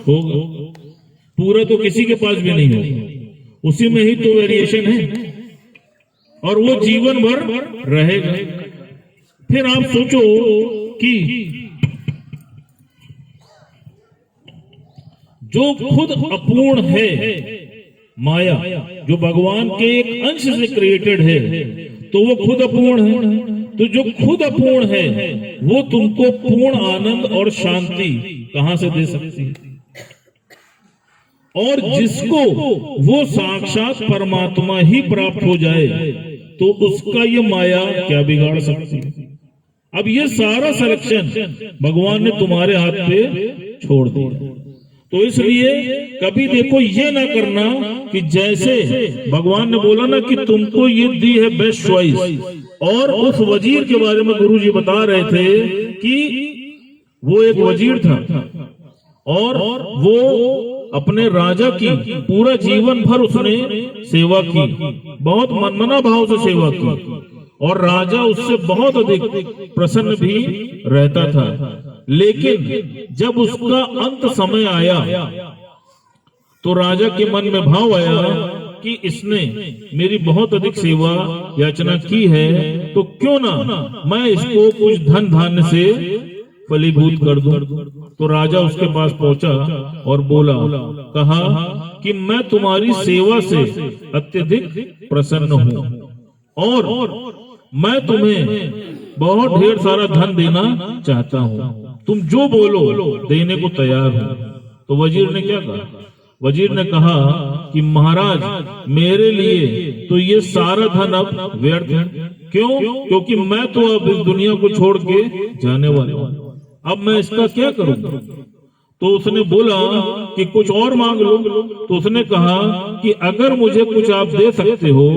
होगा, पूरा तो किसी के पास भी नहीं होगा, उसी में ही तो वेरिएशन है और वो जीवन भर रहेगा। फिर आप सोचो कि जो खुद अपूर्ण है, माया जो भगवान के एक अंश से क्रिएटेड है, तो वो खुद अपूर्ण है। तो जो खुद अपूर्ण है वो तुमको पूर्ण आनंद और शांति कहां से दे सकती है? और जिसको वो साक्षात परमात्मा ही प्राप्त हो जाए तो उसका ये माया क्या बिगाड़ सकती है? अब ये सारा सिलेक्शन भगवान ने तुम्हारे हाथ पे छोड़ दिया। तो इसलिए कभी देखो ये ना करना कि जैसे भगवान ने बोला ना कि तुमको ये दी है बेस्ट चॉइस, और उस वजीर के बारे में गुरुजी बता रहे थे कि वो एक वजीर था और वो अपने राजा की पूरा जीवन भर उसने सेवा की, बहुत मनमना भाव से सेवा की, और राजा उससे बहुत अधिक प्रसन्न भी रहता था। लेकिन जब उसका अंत समय आया तो राजा के मन में भाव आया कि इसने मेरी बहुत अधिक सेवा याचना की है, तो क्यों ना मैं इसको कुछ धन धान्य से फलीभूत कर दूं। तो राजा उसके पास पहुंचा और बोला, कहा कि मैं तुम्हारी सेवा से अत्यधिक प्रसन्न हूं और मैं तुम्हें बहुत ढेर सारा धन देना चाहता हूं, तुम जो बोलो देने को तैयार हूं। तो वजीर ने क्या कहा? वजीर ने कहा कि महाराज मेरे लिए तो ये सारा धन अब व्यर्थ है। क्यों? क्योंकि मैं तो अब इस दुनिया को छोड़ के जाने वाला हूं, अब मैं इसका क्या करूं? तो उसने बोला कि कुछ और मांग लो। तो उसने कहा कि अगर मुझे कुछ आप दे सकते हो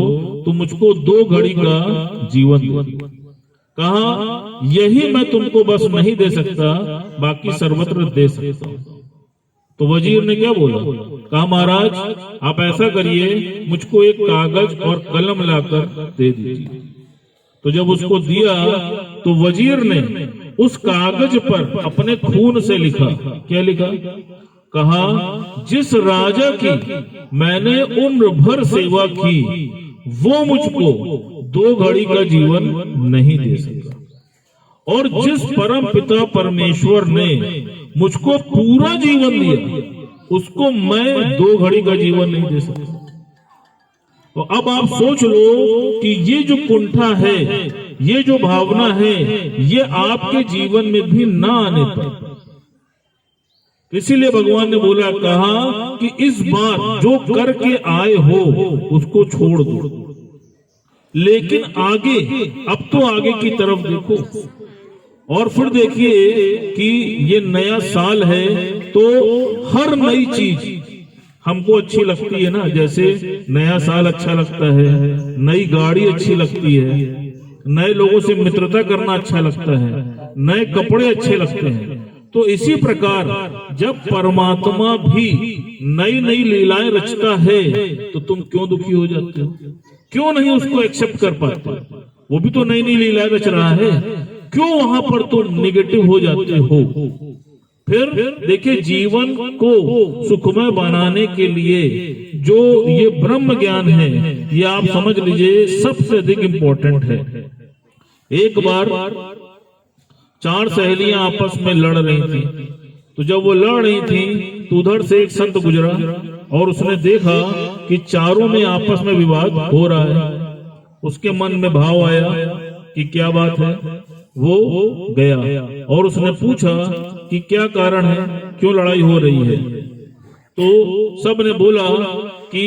तो मुझको 2 घड़ी का जीवन दो। कहा यही मैं तुमको बस नहीं दे सकता, बाकी सर्वत्र दे सकता हूं। तो वजीर ने क्या बोला? कहा महाराज आप ऐसा करिए, मुझको एक कागज और कलम लाकर दे दीजिए। तो जब उसको दिया तो वजीर ने उस कागज पर अपने खून से लिखा। क्या लिखा? कहा जिस राजा की मैंने उम्र भर सेवा की वो मुझको 2 घड़ी का जीवन नहीं दे सका, और जिस परम पिता परमेश्वर ने मुझको पूरा जीवन दिया उसको मैं 2 घड़ी का जीवन नहीं दे सकता। तो अब आप सोच लो कि ये जो कुंठा है, ये जो भावना है, ये आपके जीवन में भी ना आने पर, इसीलिए भगवान ने बोला, कहा कि इस बार जो करके आए हो उसको छोड़ दो, लेकिन आगे, अब तो आगे की तरफ देखो। और फिर देखिए कि ये नया साल है तो हर नई चीज हमको अच्छी लगती है ना, जैसे नया साल अच्छा लगता है, नई गाड़ी अच्छी लगती है, नए लोगों से मित्रता करना अच्छा लगता है, नए कपड़े अच्छे लगते हैं। तो इसी प्रकार जब परमात्मा भी नई नई लीलाएं रचता है तो तुम क्यों दुखी हो जाते हो? क्यों नहीं उसको एक्सेप्ट कर पाते? वो भी तो नई नई लीलाएं रच रहा है, क्यों वहां पर तुम निगेटिव हो जाते हो? फिर देखिए जीवन को सुखमय बनाने के लिए जो ये ब्रह्म ज्ञान है, ये आप समझ लीजिए सबसे अधिक इम्पोर्टेंट है। एक बार 4 सहेलियां आपस में लड़ रही थी, तो जब वो लड़ रही थी तो उधर से एक संत गुजरा और उसने देखा कि चारों में आपस में विवाद हो रहा है। उसके मन में भाव आया कि क्या बात है। वो गया और उसने पूछा कि क्या कारण है, क्यों लड़ाई हो रही है। तो सब ने बोला कि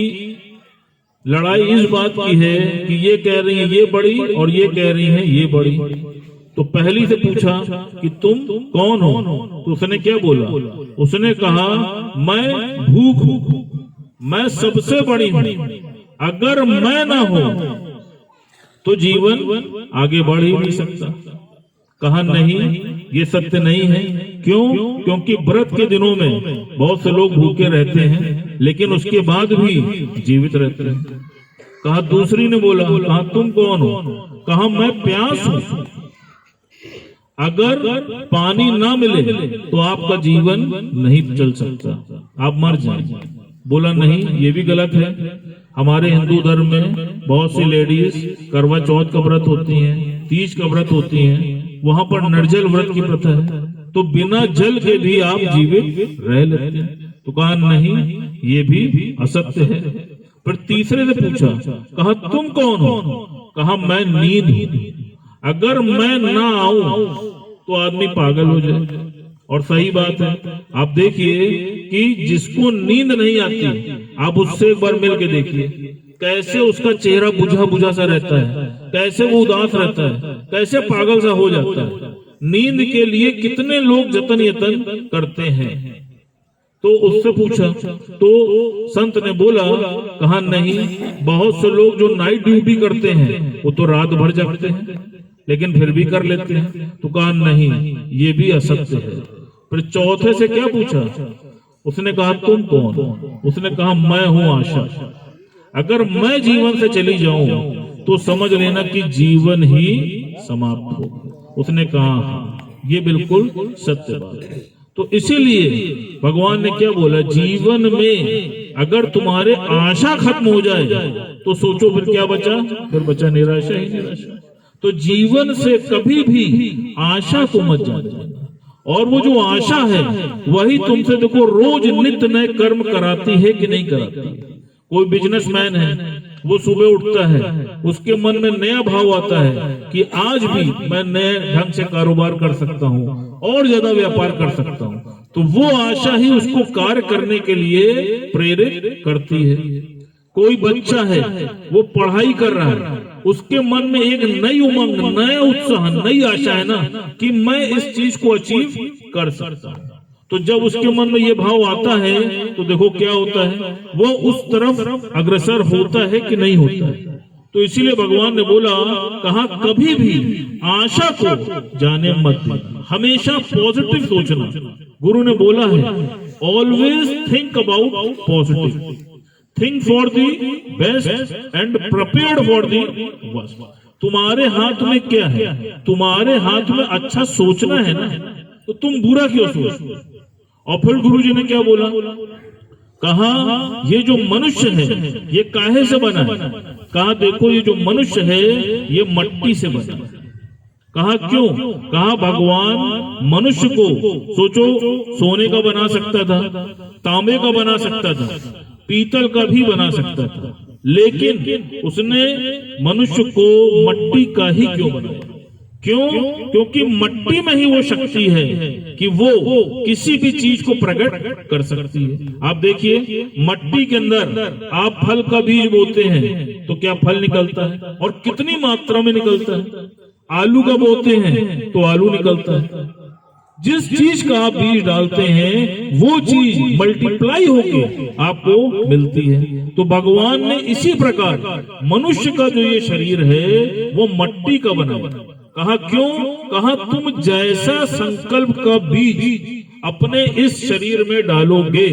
लड़ाई इस बात की है कि ये कह रही है ये बड़ी और ये कह रही है ये बड़ी। तो पहली से पूछा कि तुम कौन हो? तो उसने क्या बोला? उसने कहा मैं भूख हूं, मैं सबसे बड़ी हूं, अगर मैं ना हो तो जीवन आगे बढ़ ही नहीं सकता। कहा नहीं, ये सत्य नहीं है। क्यों? क्योंकि व्रत के दिनों में बहुत से लोग भूखे रहते हैं, लेकिन उसके बाद भी जीवित रहते हैं। कहा दूसरी ने बोला, कहा तुम कौन हो? कहा मैं प्यास हूं, अगर पानी ना मिले तो आपका जीवन नहीं चल सकता, आप मर जाएंगे। बोला नहीं, ये भी गलत है। हमारे हिंदू धर्म में बहुत सी लेडीज करवा चौथ का व्रत होती हैं, तीज का व्रत होती हैं, वहां पर निर्जल व्रत की प्रथा है, तो बिना जल के भी आप जीवित रह लेते हैं। तो कहा नहीं, ये भी असत्य है। फिर तीसरे ने पूछा, कहा तुम कौन हो? कहा मैं नींद हूं, अगर मैं ना आऊं तो आदमी पागल हो जाए। और सही बात है। आप देखिए कि जिसको नींद नहीं आती, आप उससे एक बार मिल के देखिए, कैसे उसका चेहरा बुझा बुझा सा रहता है, कैसे वो उदास रहता है, कैसे पागल सा हो जाता है। नींद के लिए कितने लोग जतन यतन करते हैं। तो उससे पूछा, तो संत ने बोला, कहा नहीं, बहुत से लोग जो नाइट ड्यूटी करते हैं वो तो रात भर जगते हैं, लेकिन फिर भी कर लेते हैं। तो कहा नहीं, ये भी असत्य है। फिर चौथे से क्या पूछा? उसने कहा तुम कौन? उसने कहा मैं हूं आशा, अगर मैं जीवन से चली जाऊं तो समझ लेना कि जीवन ही समाप्त हो। उसने कहा ये बिल्कुल सत्य बात है। तो इसीलिए भगवान ने क्या बोला, जीवन में अगर तुम्हारे आशा खत्म हो जाए तो सोचो फिर क्या बचा? फिर बचा निराशा ही निराशा। तो जीवन से कभी भी आशा को मत जाना, और वो जो आशा है वही तुमसे देखो रोज नित्य नए कर्म कराती है कि नहीं कराती। कोई बिजनेसमैन है, वो सुबह उठता है, उसके मन में नया भाव आता है कि आज भी मैं नए ढंग से कारोबार कर सकता हूँ और ज्यादा व्यापार कर सकता हूँ, तो वो आशा ही उसको कार्य करने के लिए प्रेरित करती है। कोई बच्चा है, वो पढ़ाई कर रहा है, उसके मन में एक नई उमंग, नया उत्साह, नई आशा है ना कि मैं इस चीज को अचीव कर सकता हूं। तो जब उसके मन में ये भाव आता है तो देखो क्या होता है, वो उस तरफ अग्रसर होता है कि नहीं होता है। तो इसीलिए भगवान ने बोला, कहा कभी भी आशा को जाने मत, हमेशा पॉजिटिव सोचना। गुरु ने बोला है, always think about positive, think for the best and prepared for the worst. तुम्हारे हाथ में क्या है? तुम्हारे हाथ में अच्छा सोचना है ना, तो तुम बुरा क्यों सोचो? और फिर गुरुजी ने क्या बोला? कहा ये जो मनुष्य है ये काहे से बना है? कहा देखो ये जो मनुष्य है ये मट्टी से बना है। कहा क्यों? कहा भगवान मनुष्य को सोचो सोने का बना सकता था, तांबे का बना सकता था, पीतल का भी बना सकता था, लेकिन उसने मनुष्य को मट्टी का ही क्यों बनाया? क्यों? क्योंकि मट्टी में ही वो शक्ति है कि वो किसी भी चीज को प्रकट कर सकती है। आप देखिए मट्टी के अंदर आप फल का बीज बोते हैं तो क्या फल निकलता है, और कितनी मात्रा में निकलता है। आलू का बोते हैं तो आलू निकलता है। जिस चीज का आप बीज डालते हैं वो चीज मल्टीप्लाई होके आपको मिलती है। तो भगवान ने इसी प्रकार मनुष्य का जो ये शरीर है वो मट्टी का बनाया। कहा क्यों? कहा तुम जैसा संकल्प का बीज अपने इस शरीर में डालोगे,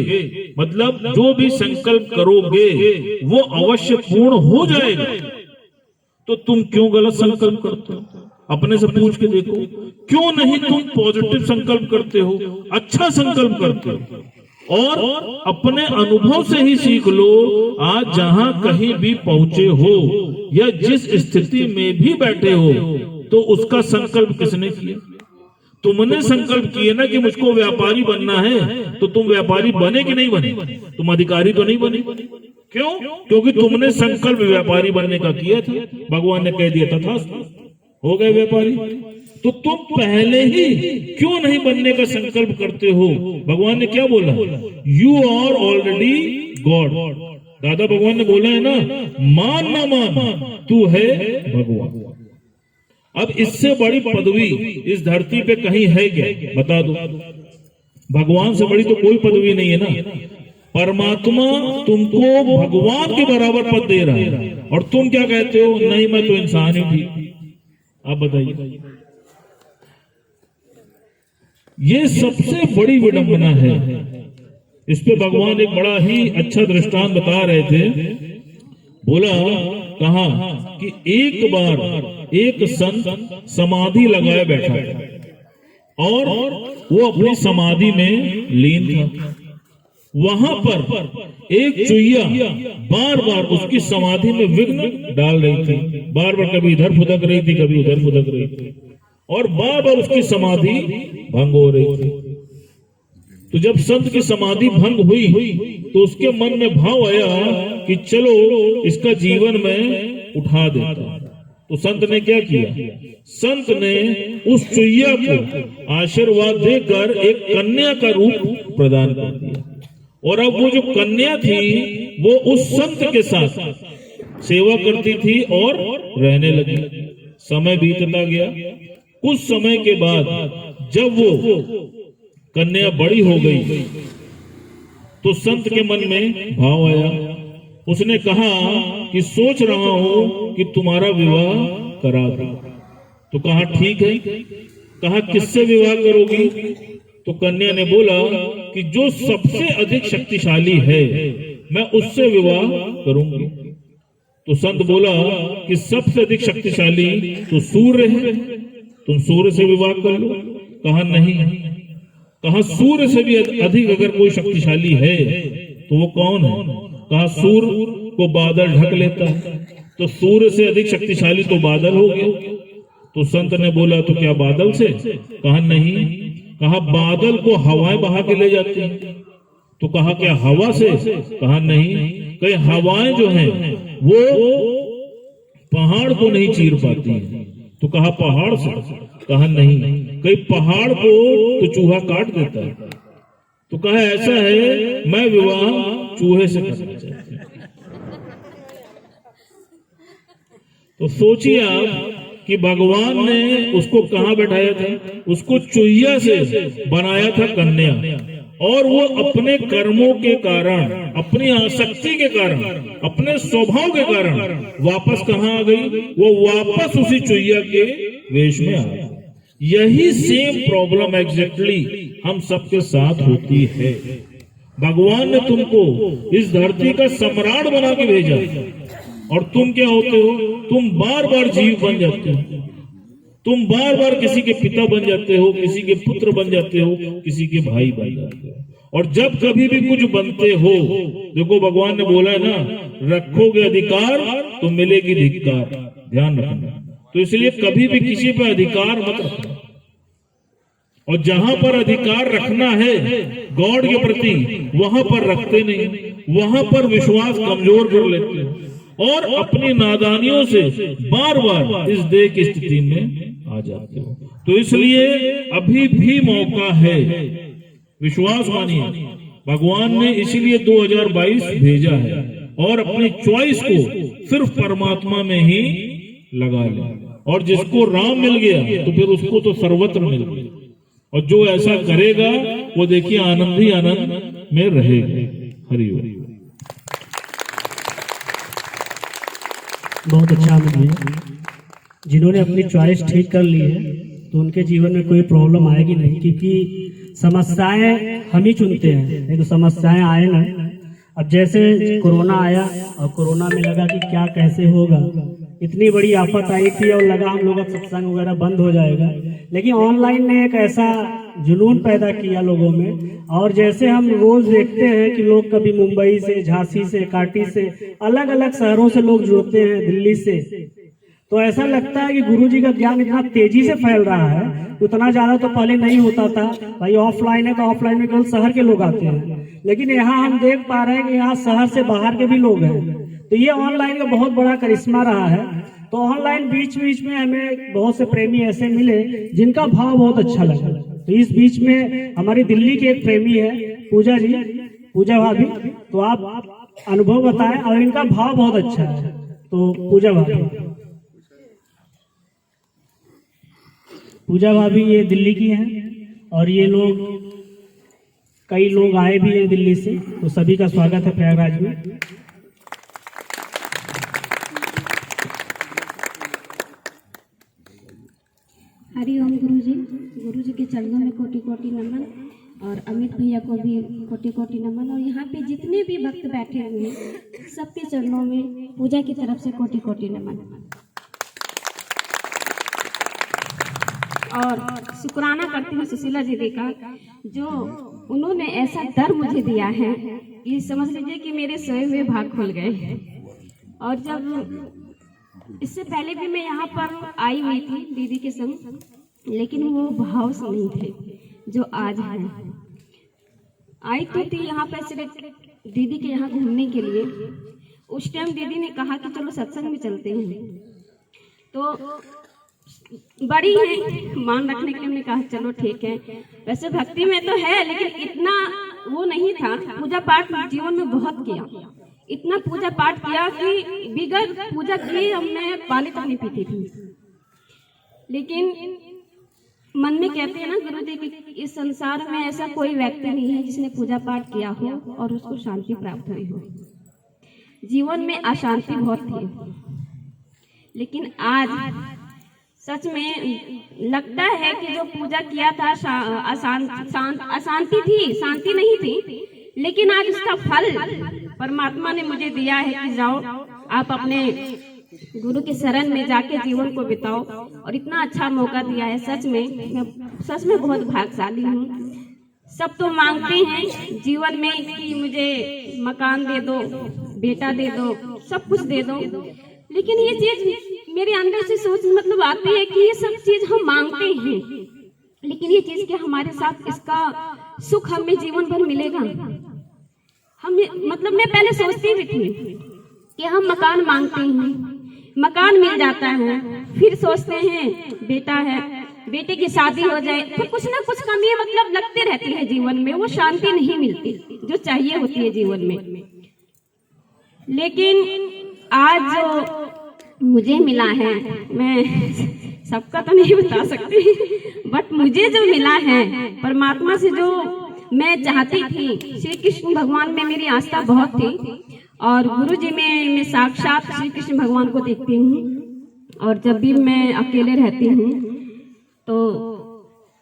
मतलब जो भी संकल्प करोगे वो अवश्य पूर्ण हो जाएगा। तो तुम क्यों गलत संकल्प करते हो? अपने से पूछ के देखो, क्यों नहीं तुम पॉजिटिव संकल्प करते हो, अच्छा संकल्प करते हो? और अपने अनुभव से ही सीख लो, आज जहां कहीं भी पहुंचे हो या जिस स्थिति में भी बैठे हो, तो उसका संकल्प किसने किया? तुमने संकल्प किए ना कि मुझको व्यापारी बनना है, तो तुम व्यापारी बने कि नहीं बने? तुम अधिकारी तो नहीं बने। क्यों? क्योंकि तुमने संकल्प व्यापारी बनने का किया था। भगवान ने कह दिया था हो गए व्यापारी। तो तुम पहले ही क्यों नहीं बनने का संकल्प करते हो? भगवान ने क्या बोला? You are already God. Dada Bhagwan ने बोला है ना, मान ना मान तू है भगवान। अब इससे बड़ी पदवी इस धरती पे कहीं है क्या? बता दो। भगवान से बड़ी तो कोई पदवी नहीं है ना। परमात्मा तुमको भगवान के बराबर पद दे रहा है और तुम क्या कहते हो? नहीं मैं तो इंसान ही थी। आप बताइए। ये सबसे बड़ी विडंबना है। इस पे भगवान एक बड़ा ही अच्छा दृष्टांत बता रहे थे। बोला, कहा कि एक बार एक संत समाधि लगाए बैठा और वो अपनी समाधि में लीन था। वहां पर एक चुईया बार बार उसकी समाधि में विघ्न डाल रही थी। बार बार कभी इधर फुदक रही थी, कभी उधर फुदक रही थी, और बार बार उसकी समाधि भंग हो रही थी। तो जब संत की समाधि भंग हुई तो उसके मन में भाव आया कि चलो इसका जीवन में उठा देता। तो संत ने क्या किया? संत ने उस चुईया को आशीर्वाद देकर एक कन्या का रूप प्रदान कर दिया, और अब वो जो कन्या थी वो उस संत के साथ सेवा करती थी और रहने लगी। समय बीतता गया। कुछ समय के बाद जब वो कन्या बड़ी हो गई तो संत के मन में भाव आया। उसने कहा कि सोच रहा हूं कि तुम्हारा विवाह करा दूं। तो कहा ठीक है। कहा किससे विवाह करोगी? तो कन्या ने बोला कि जो सबसे अधिक शक्तिशाली है मैं उससे विवाह करूंगी। तो संत बोला कि सबसे अधिक शक्तिशाली तो सूर्य है, तुम सूर्य से विवाह कर लो। कहा नहीं। कहा सूर्य से भी अधिक अगर कोई शक्तिशाली है तो वो कौन है? कहा सूर्य को बादल ढक लेता है, तो सूर्य से अधिक शक्तिशाली तो बादल हो गया। तो संत ने बोला तो क्या बादल से? कहा नहीं। कहा बादल को हवाएं बहा के ले जाती हैं। तो कहा क्या हवा से? कहा नहीं। कई हवाएं जो हैं वो पहाड़ को नहीं चीर पाती हैं। तो कहा पहाड़ से? कहा नहीं। कई पहाड़ को तो चूहा काट देता है। तो कहा ऐसा है, मैं विवाह चूहे से करना चाहती हूं। तो सोचिए आप कि भगवान ने उसको कहां बैठाया था? उसको चुईया से बनाया था कन्या, और वो अपने कर्मों के कारण, अपनी आसक्ति के कारण, अपने स्वभाव के कारण वापस कहां आ गई? वो वापस उसी चुईया के वेश में आ गई। यही सेम प्रॉब्लम एग्जैक्टली हम सबके साथ होती है। भगवान ने तुमको इस धरती का सम्राट बना के भेजा, और तुम क्या होते हो? तुम बार बार जीव बन जाते हो। तुम बार बार किसी के पिता बन जाते हो, किसी के पुत्र बन जाते हो, किसी के भाई बन जाते हो। और जब कभी भी कुछ बनते हो, देखो भगवान ने बोला है ना, रखोगे अधिकार तो मिलेगी धिक्कार। ध्यान रखना। तो इसलिए कभी भी किसी पर अधिकार मत रखना, और जहां पर अधिकार रखना है गॉड के प्रति, वहां पर रखते नहीं, वहां पर विश्वास कमजोर कर लेते हैं, और अपनी नादानियों से बार बार इस देह की स्थिति में आ जाते हो। तो इसलिए अभी भी मौका है, विश्वास मानिए। भगवान ने इसीलिए 2022 भेजा है, और अपनी चॉइस को सिर्फ परमात्मा में ही लगा ले। और जिसको राम मिल गया तो फिर उसको तो सर्वत्र मिल गया, और जो ऐसा करेगा वो देखिए आनंद ही आनंद में रहेगा। हरि ओम। बहुत अच्छा आनंद भैया, जिन्होंने अपनी चॉइस ठीक कर ली है तो उनके जीवन में कोई प्रॉब्लम आएगी नहीं, क्योंकि समस्याएं हम ही चुनते हैं, नहीं तो समस्याएं आए ना। अब जैसे कोरोना आया और कोरोना में लगा कि क्या कैसे होगा, इतनी बड़ी आफत आई थी और लगा हम लोग का सत्संग वगैरह बंद हो जाएगा, लेकिन ऑनलाइन ने एक ऐसा जुनून पैदा किया लोगों में। और जैसे हम रोज देखते हैं कि लोग कभी मुंबई से, झांसी से, काटी से, अलग अलग शहरों से लोग जुड़ते हैं, दिल्ली से, तो ऐसा लगता है कि गुरुजी का ज्ञान इतना तेजी से फैल रहा है। उतना ज्यादा तो पहले नहीं होता था। भाई ऑफलाइन है तो ऑफलाइन में केवल शहर के लोग आते हैं, लेकिन यहाँ हम देख पा रहे हैं कि यहाँ शहर से बाहर के भी लोग हैं। तो ये ऑनलाइन का बहुत बड़ा करिश्मा रहा है। तो ऑनलाइन बीच बीच में हमें बहुत से प्रेमी ऐसे मिले जिनका भाव बहुत अच्छा लगा। तो इस बीच में हमारी दिल्ली के एक प्रेमी है पूजा जी, पूजा भाभी, तो आप अनुभव बताएं, और इनका भाव बहुत अच्छा है। तो पूजा भाभी ये दिल्ली की हैं, और ये लोग कई लोग आए भी हैं दिल्ली से, तो सभी का स्वागत है प्रयागराज में। हरि ओम गुरुजी। जी के चरणों में कोटि कोटि नमन, और अमित भैया को भी कोटि कोटि नमन, और यहाँ पे जितने भी भक्त बैठे हुए हैं सबके चरणों में पूजा की तरफ से कोटि कोटि नमन। और शुक्राना करती हूँ सुशीला दीदी का, जो उन्होंने ऐसा डर मुझे दिया है कि समझ लीजिए कि मेरे सोए हुए भाग खुल गए। और जब इससे पहले भी मैं यहाँ पर आई हुई थी दीदी के संग, लेकिन वो भाव से नहीं थे जो आज है। आई तो थी यहाँ पर सिर्फ दीदी के यहाँ घूमने के लिए। उस टाइम दीदी ने कहा कि चलो सत्संग में चलते हैं, तो बड़ी है मान रखने के लिए मैंने कहा चलो ठीक है। वैसे भक्ति में तो है, लेकिन इतना वो नहीं था। पूजा पाठ जीवन में बहुत किया, इतना पूजा पाठ किया कि बिगड़ पूजा किए मैं पानी तक नहीं पीती थी। लेकिन मन में कहते हैं ना गुरु जी की, इस संसार में ऐसा कोई व्यक्ति नहीं है जिसने पूजा पाठ किया हो और उसको शांति प्राप्त हुई हो। जीवन में अशांति बहुत थी, लेकिन आज सच में लगता है कि जो पूजा किया था अशांति थी, शांति नहीं थी, लेकिन आज उसका फल परमात्मा ने मुझे दिया है कि जाओ आप अपने गुरु के शरण में जाके जीवन को बिताओ, और इतना अच्छा मौका दिया है। सच में बहुत भाग्यशाली हूँ। सब तो मांगते हैं जीवन में कि मुझे मकान दे दो, बेटा दे दो, सब कुछ दे दो, लेकिन ये चीज मेरे अंदर से सोच मतलब आती है कि ये सब चीज हम मांगते हैं, लेकिन ये चीज क्या हमारे साथ इसका सुख हमें जीवन भर मिलेगा? हम मतलब मैं पहले सोचती भी थी कि हम मकान मांगते हैं, मकान मिल जाता है, फिर सोचते हैं बेटा है, बेटे की शादी हो जाए, तो कुछ ना कुछ कमी मतलब लगती रहती है जीवन में, वो शांति नहीं मिलती जो चाहिए होती है जीवन में। लेकिन आज जो मुझे मिला है, मैं सबका तो नहीं बता सकती, बट मुझे जो मिला है परमात्मा से, जो मैं चाहती थी, श्री कृष्ण भगवान में मेरी आस्था बहुत थी, और गुरु जी में मैं साक्षात श्री कृष्ण भगवान को देखती हूँ। और जब भी मैं अकेले रहती हूँ तो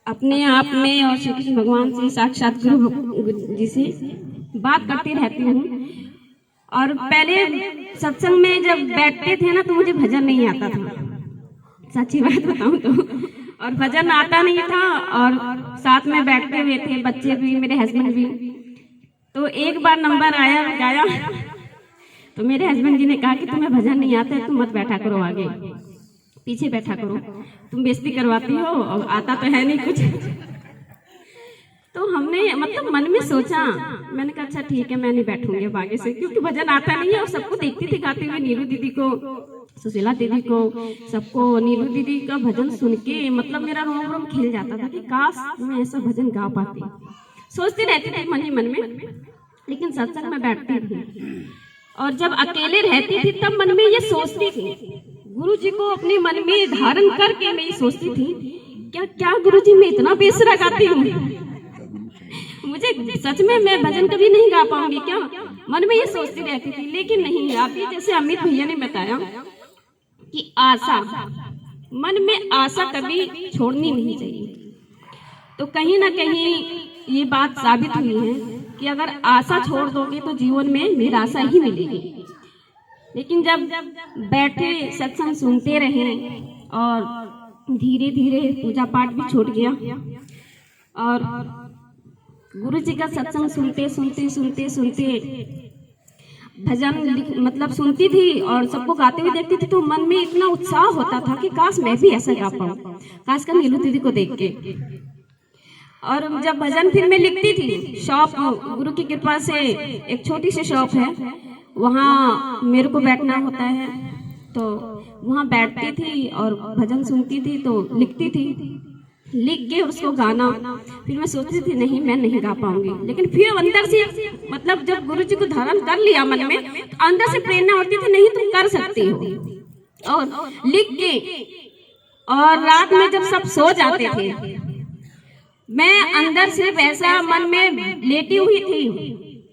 अपने आप में और श्री कृष्ण भगवान से, साक्षात गुरु जी से बात करती रहती हूँ। और पहले सत्संग में जब बैठते थे ना तो मुझे भजन नहीं आता था, सच्ची बात बताऊं तो, और भजन आता नहीं था, और साथ में बैठते हुए थे बच्चे भी, मेरे हस्बैंड भी। तो एक बार नंबर आया गाया, तो मेरे हस्बैंड जी ने कहा कि तुम्हें भजन नहीं आता है, तुम मत बैठा करो, आगे पीछे बैठा करो, तुम बेइज्जती करवाती हो और आता तो है नहीं कुछ। तो हमने मतलब मन में सोचा, मैंने कहा अच्छा ठीक है मैं नहीं बैठूंगी अब आगे से, क्योंकि भजन आता नहीं है। और सबको देखती थी गाते हुए, नीलू दीदी को, सुशीला दीदी को, सबको नीलू दीदी का भजन सुन के मतलब मेरा रोम रोम खिल जाता था कि काश मैं ऐसा भजन गा पाती। सोचती रहती थी मन ही मन में, लेकिन सत्संग में बैठती थी और जब अकेले रहती थी तब मन में ये सोचती थी, गुरु जी को अपने मन में धारण करके मैं ये सोचती थी क्या गुरु जी मैं इतना बेसुरा गाती हूँ, मुझे सच में मैं भजन कभी नहीं गा पाऊंगी क्या, मन में ये सोचती रहती थी। लेकिन नहीं, अभी जैसे अमित भैया ने बताया कि आशा, मन में आशा कभी छोड़नी नहीं चाहिए। तो कहीं ना कहीं ये बात साबित हुई है कि अगर आशा छोड़ दोगे तो जीवन में निराशा ही मिलेगी। लेकिन जब बैठे सत्संग सुनते रहे और धीरे धीरे पूजा पाठ भी छूट गया, और गुरु जी का सत्संग सुनते सुनते सुनते सुनते भजन मतलब सुनती थी और सबको गाते हुए देखती थी, तो मन में इतना उत्साह होता था कि काश मैं भी ऐसा गा पाऊं, खासकर नीलू दीदी को देख के। और जब भजन फिर मैं लिखती थी, शॉप गुरु की कृपा से एक छोटी सी शॉप है, वहाँ मेरे को बैठना होता है, तो वहाँ बैठती थी और भजन सुनती थी, तो लिखती थी, लिख के उसको गाना। फिर मैं सोचती थी नहीं मैं नहीं गा पाऊंगी, लेकिन फिर अंदर से मतलब जब गुरु जी को धारण कर लिया मन में, तो अंदर से प्रेरणा होती थी नहीं तुम कर सकती हो। और लिख के, और रात में जब सब सो जाते थे, मैं अंदर से वैसा मन में लेटी हुई थी,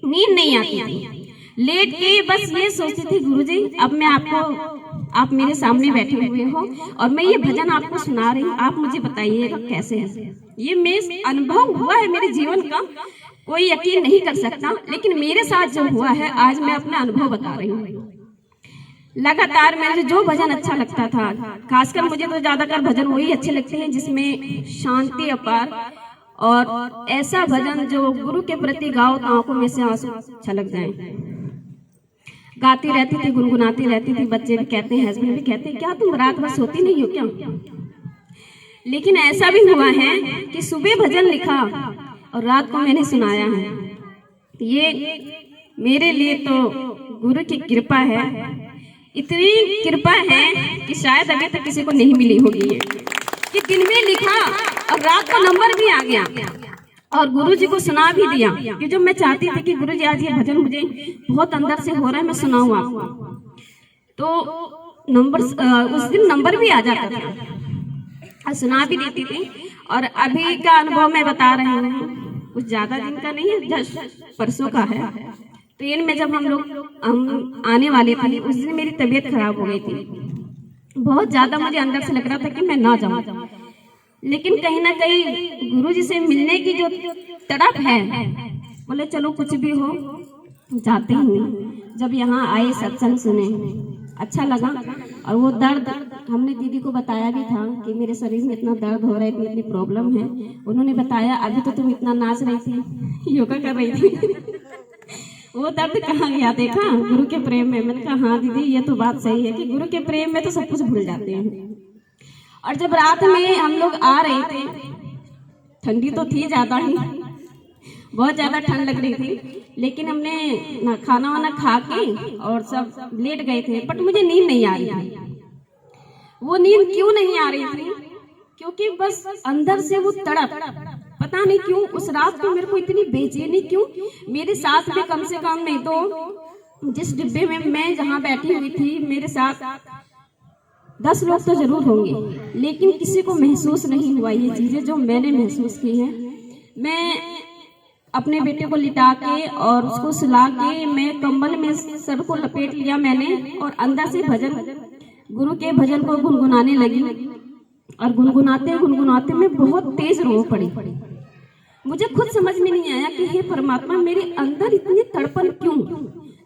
नींद नहीं आती थी, लेट के बस ये सोचती थी गुरु जी अब मैं आपको आप मेरे सामने बैठे हुए हो और मैं ये भजन आपको सुना रही हूँ, आप मुझे बताइएगा कैसे है। ये मेरे अनुभव हुआ है मेरे जीवन का, कोई यकीन नहीं कर सकता, लेकिन मेरे साथ जो हुआ है आज मैं अपना अनुभव बता रही हूँ। लगातार मुझे जो भजन अच्छा लगता था, खासकर मुझे तो ज्यादातर भजन वही अच्छे लगते हैं जिसमें शांति अपार, और ऐसा भजन जो गुरु के प्रति गाओ तो आंखों में से आंसू छलक जाए। गाती रहती थी, गुनगुनाती रहती थी, बच्चे भी कहते हैं, हस्बैंड भी कहते हैं, क्या तुम रात भर सोती नहीं हो क्या? लेकिन ऐसा भी हुआ है कि सुबह भजन लिखा और रात को मैंने सुनाया है। ये मेरे लिए तो गुरु की कृपा है, इतनी कृपा है कि शायद अभी तक किसी को नहीं मिली होगी ये, कि दिन में लिखा और रात को नंबर भी आ गया और गुरु जी को सुना भी दिया। कि जब मैं चाहती थी कि गुरु जी आज ये भजन मुझे बहुत अंदर से हो रहा है, मैं सुनाऊं आपको, तो नंबर उस दिन नंबर भी आ जाता था और सुना भी देती थी। और अभी का अनुभव मैं बता रही हूँ, कुछ ज्यादा दिन का नहीं है, जस्ट परसों का है। ट्रेन में जब हम आने वाले थे, उस दिन मेरी तबीयत खराब हो गई थी, बहुत ज्यादा मुझे अंदर से लग रहा था कि मैं ना जाऊं, लेकिन कहीं ना कहीं गुरुजी से मिलने की जो तड़प है, बोले चलो कुछ भी हो जाते हूँ। जब यहाँ आए सत्संग सुने, अच्छा लगा। और वो दर्द हमने दीदी को बताया भी था कि मेरे शरीर में इतना दर्द हो रहा है, इतनी प्रॉब्लम है। उन्होंने बताया अभी तो तुम इतना नाच रही थी, योगा कर रही थी, वो दर्द कहाँ गया देखा गुरु के प्रेम में। मैंने कहा हाँ दीदी ये तो बात सही है कि गुरु के प्रेम में तो सब कुछ भूल जाते हैं। और जब रात में हम लोग आ रहे थे, ठंडी तो थी ज्यादा ही, बहुत ज्यादा ठंड लग रही थी, लेकिन हमने खाना वाना खा के और सब लेट गए थे, बट मुझे नींद नहीं आ रही थी। वो नींद क्यों नहीं आ रही थी? क्योंकि बस अंदर से वो तड़प, पता नहीं क्यों उस रात को मेरे को इतनी बेचैनी क्यों। मेरे साथ में कम से कम नहीं तो जिस डिब्बे में मैं जहाँ बैठी हुई थी, मेरे साथ 10 लोग तो जरूर होंगे, लेकिन किसी को महसूस नहीं हुआ ये चीजें जो मैंने महसूस की है। मैं अपने बेटे को लिटा के और उसको सुला के मैं कंबल में सर को लपेट लिया मैंने, और अंदर से भजन, गुरु के भजन को गुनगुनाने लगी। और गुनगुनाते गुनगुनाते मैं बहुत तेज रो पड़ी। मुझे खुद समझ में नहीं आया कि हे परमात्मा मेरे अंदर इतनी तड़पन क्यों,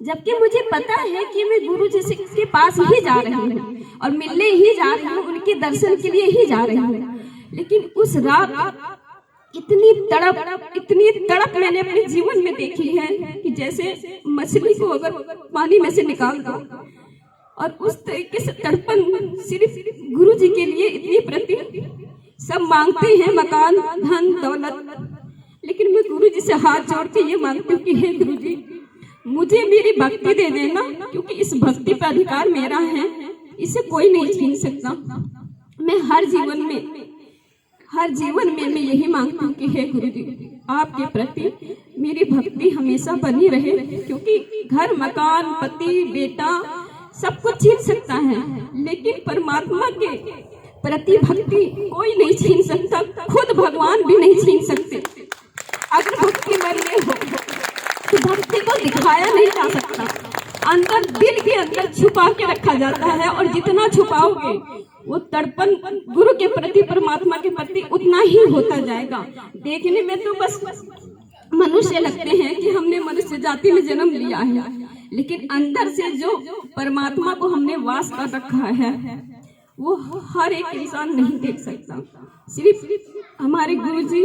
जबकि मुझे पता है कि मैं गुरु जी के पास ही जा रही हूँ और मिलने ही जा रही हूँ, उनके दर्शन के लिए ही जा रही हूँ। लेकिन उस रात इतनी तड़प मैंने अपने जीवन में देखी है कि जैसे मछली को अगर पानी में से निकाल दो, और उस तरीके से तड़पन सिर्फ गुरु जी के लिए इतनी प्रति। सब मांगते हैं मकान, धन, दौलत, लेकिन मैं गुरु जी से हाथ जोड़ के ये मांगती हूँ कि हे गुरु जी मुझे मेरी भक्ति दे देना, क्योंकि इस भक्ति का अधिकार मेरा है, इसे कोई नहीं छीन सकता। मैं हर जीवन में मैं यही मांगती हूँ कि हे गुरु जी आपके प्रति मेरी भक्ति हमेशा बनी रहे, क्योंकि घर, मकान, पति, बेटा सब कुछ छीन सकता है, लेकिन परमात्मा के प्रति भक्ति कोई नहीं छीन सकता, खुद भगवान भी नहीं छीन सकते। अगर भक्ति मन में हो तो भक्ति को दिखाया नहीं जा सकता, अंदर दिल के अंदर छुपा के रखा जाता है, और जितना छुपाओगे वो तड़पन गुरु के प्रति, परमात्मा के प्रति उतना ही होता जाएगा। देखने में तो बस मनुष्य लगते हैं कि हमने मनुष्य जाति में जन्म लिया है, लेकिन अंदर से जो परमात्मा को हमने वास कर रखा है वो हर एक इंसान नहीं देख सकता। सिर्फ हमारे गुरु जी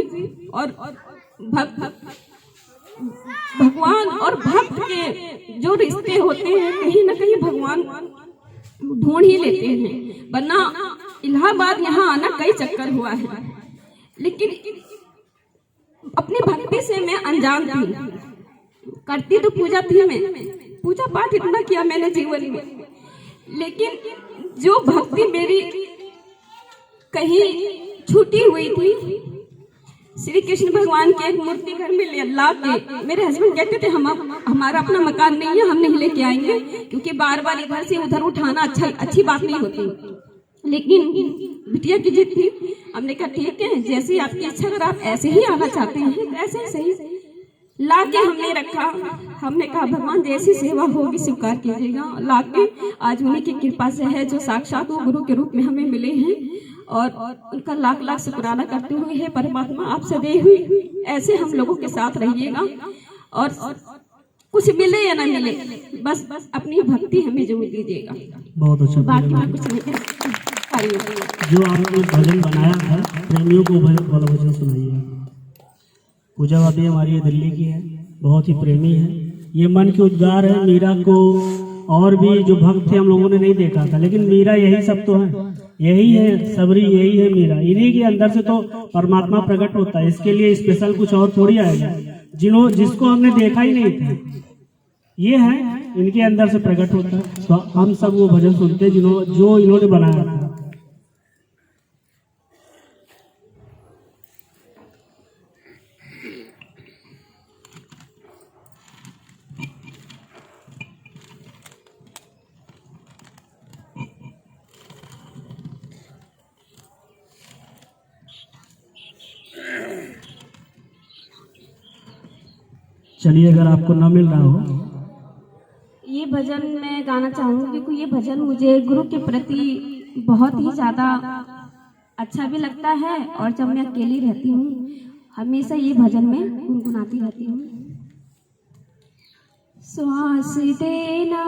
और भगवान और भक्त के जो रिश्ते होते हैं, कहीं ना कहीं भगवान ढूंढ ही लेते हैं, वरना इलाहाबाद यहाँ आना कई चक्कर हुआ है, लेकिन अपनी भक्ति से मैं अनजान थी। करती तो पूजा थी, मैं पूजा पाठ इतना किया मैंने जीवन में, लेकिन जो भक्ति मेरी कहीं छूटी हुई थी, श्री कृष्ण भगवान की एक मूर्ति घर में ला के मेरे हस्बैंड कहते थे हमारा अपना मकान नहीं है, हम नहीं लेके आएंगे, क्योंकि बार बार इधर से उधर उठाना अच्छी बात नहीं होती। लेकिन बिटिया की जिद थी, हमने कहा ठीक है जैसी आपकी इच्छा, अगर आप ऐसे ही आना चाहते हैं तो ऐसे ही सही। लाके हमने रखा। हमने कहा भगवान जैसी सेवा होगी स्वीकार कीजिएगा। लाके आज उन्हीं की कृपा से है जो साक्षात वो गुरु के रूप में हमें मिले हैं, और उनका लाख लाख शुक्राना करते हुए है परमात्मा आप सदैव हुई ऐसे हम लोगों के साथ रहिएगा, और कुछ मिले या ना मिले बस अपनी भक्ति हमें जरूर दीजिएगा। बहुत अच्छा। बाकी मैं कुछ नहीं कह सकती। जो आपने भजन बनाया था, प्रेमियों को वाला भजन सुनाइए। पूजा भाभी हमारी ये दिल्ली की है, बहुत ही प्रेमी है। ये मन के उद्गार है। मीरा को और भी जो भक्त थे हम लोगों ने नहीं देखा था, लेकिन मीरा यही सब तो है, यही है सबरी, यही है मीरा। इन्हीं के अंदर से तो परमात्मा प्रकट होता है। इसके लिए स्पेशल कुछ और थोड़ी आएगा जिसको हमने देखा ही नहीं था। ये है इनके अंदर से प्रकट होता है। तो हम सब वो भजन सुनते हैं जो इन्होंने बनाया था। चलिए, अगर आपको ना मिल रहा हो ये भजन मैं गाना चाहूंगी, क्योंकि ये भजन मुझे गुरु के प्रति बहुत ही ज्यादा अच्छा भी लगता है, और जब मैं अकेली रहती हूँ हमेशा ये भजन में गुनगुनाती रहती हूँ। श्वास देना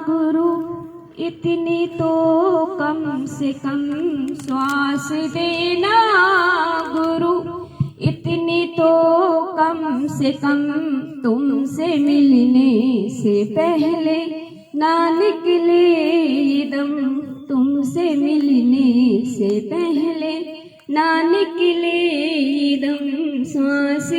गुरु इतनी तो कम से कम, श्वास देना गुरु इतनी तो कम से कम, तुमसे मिलने से पहले ना निकले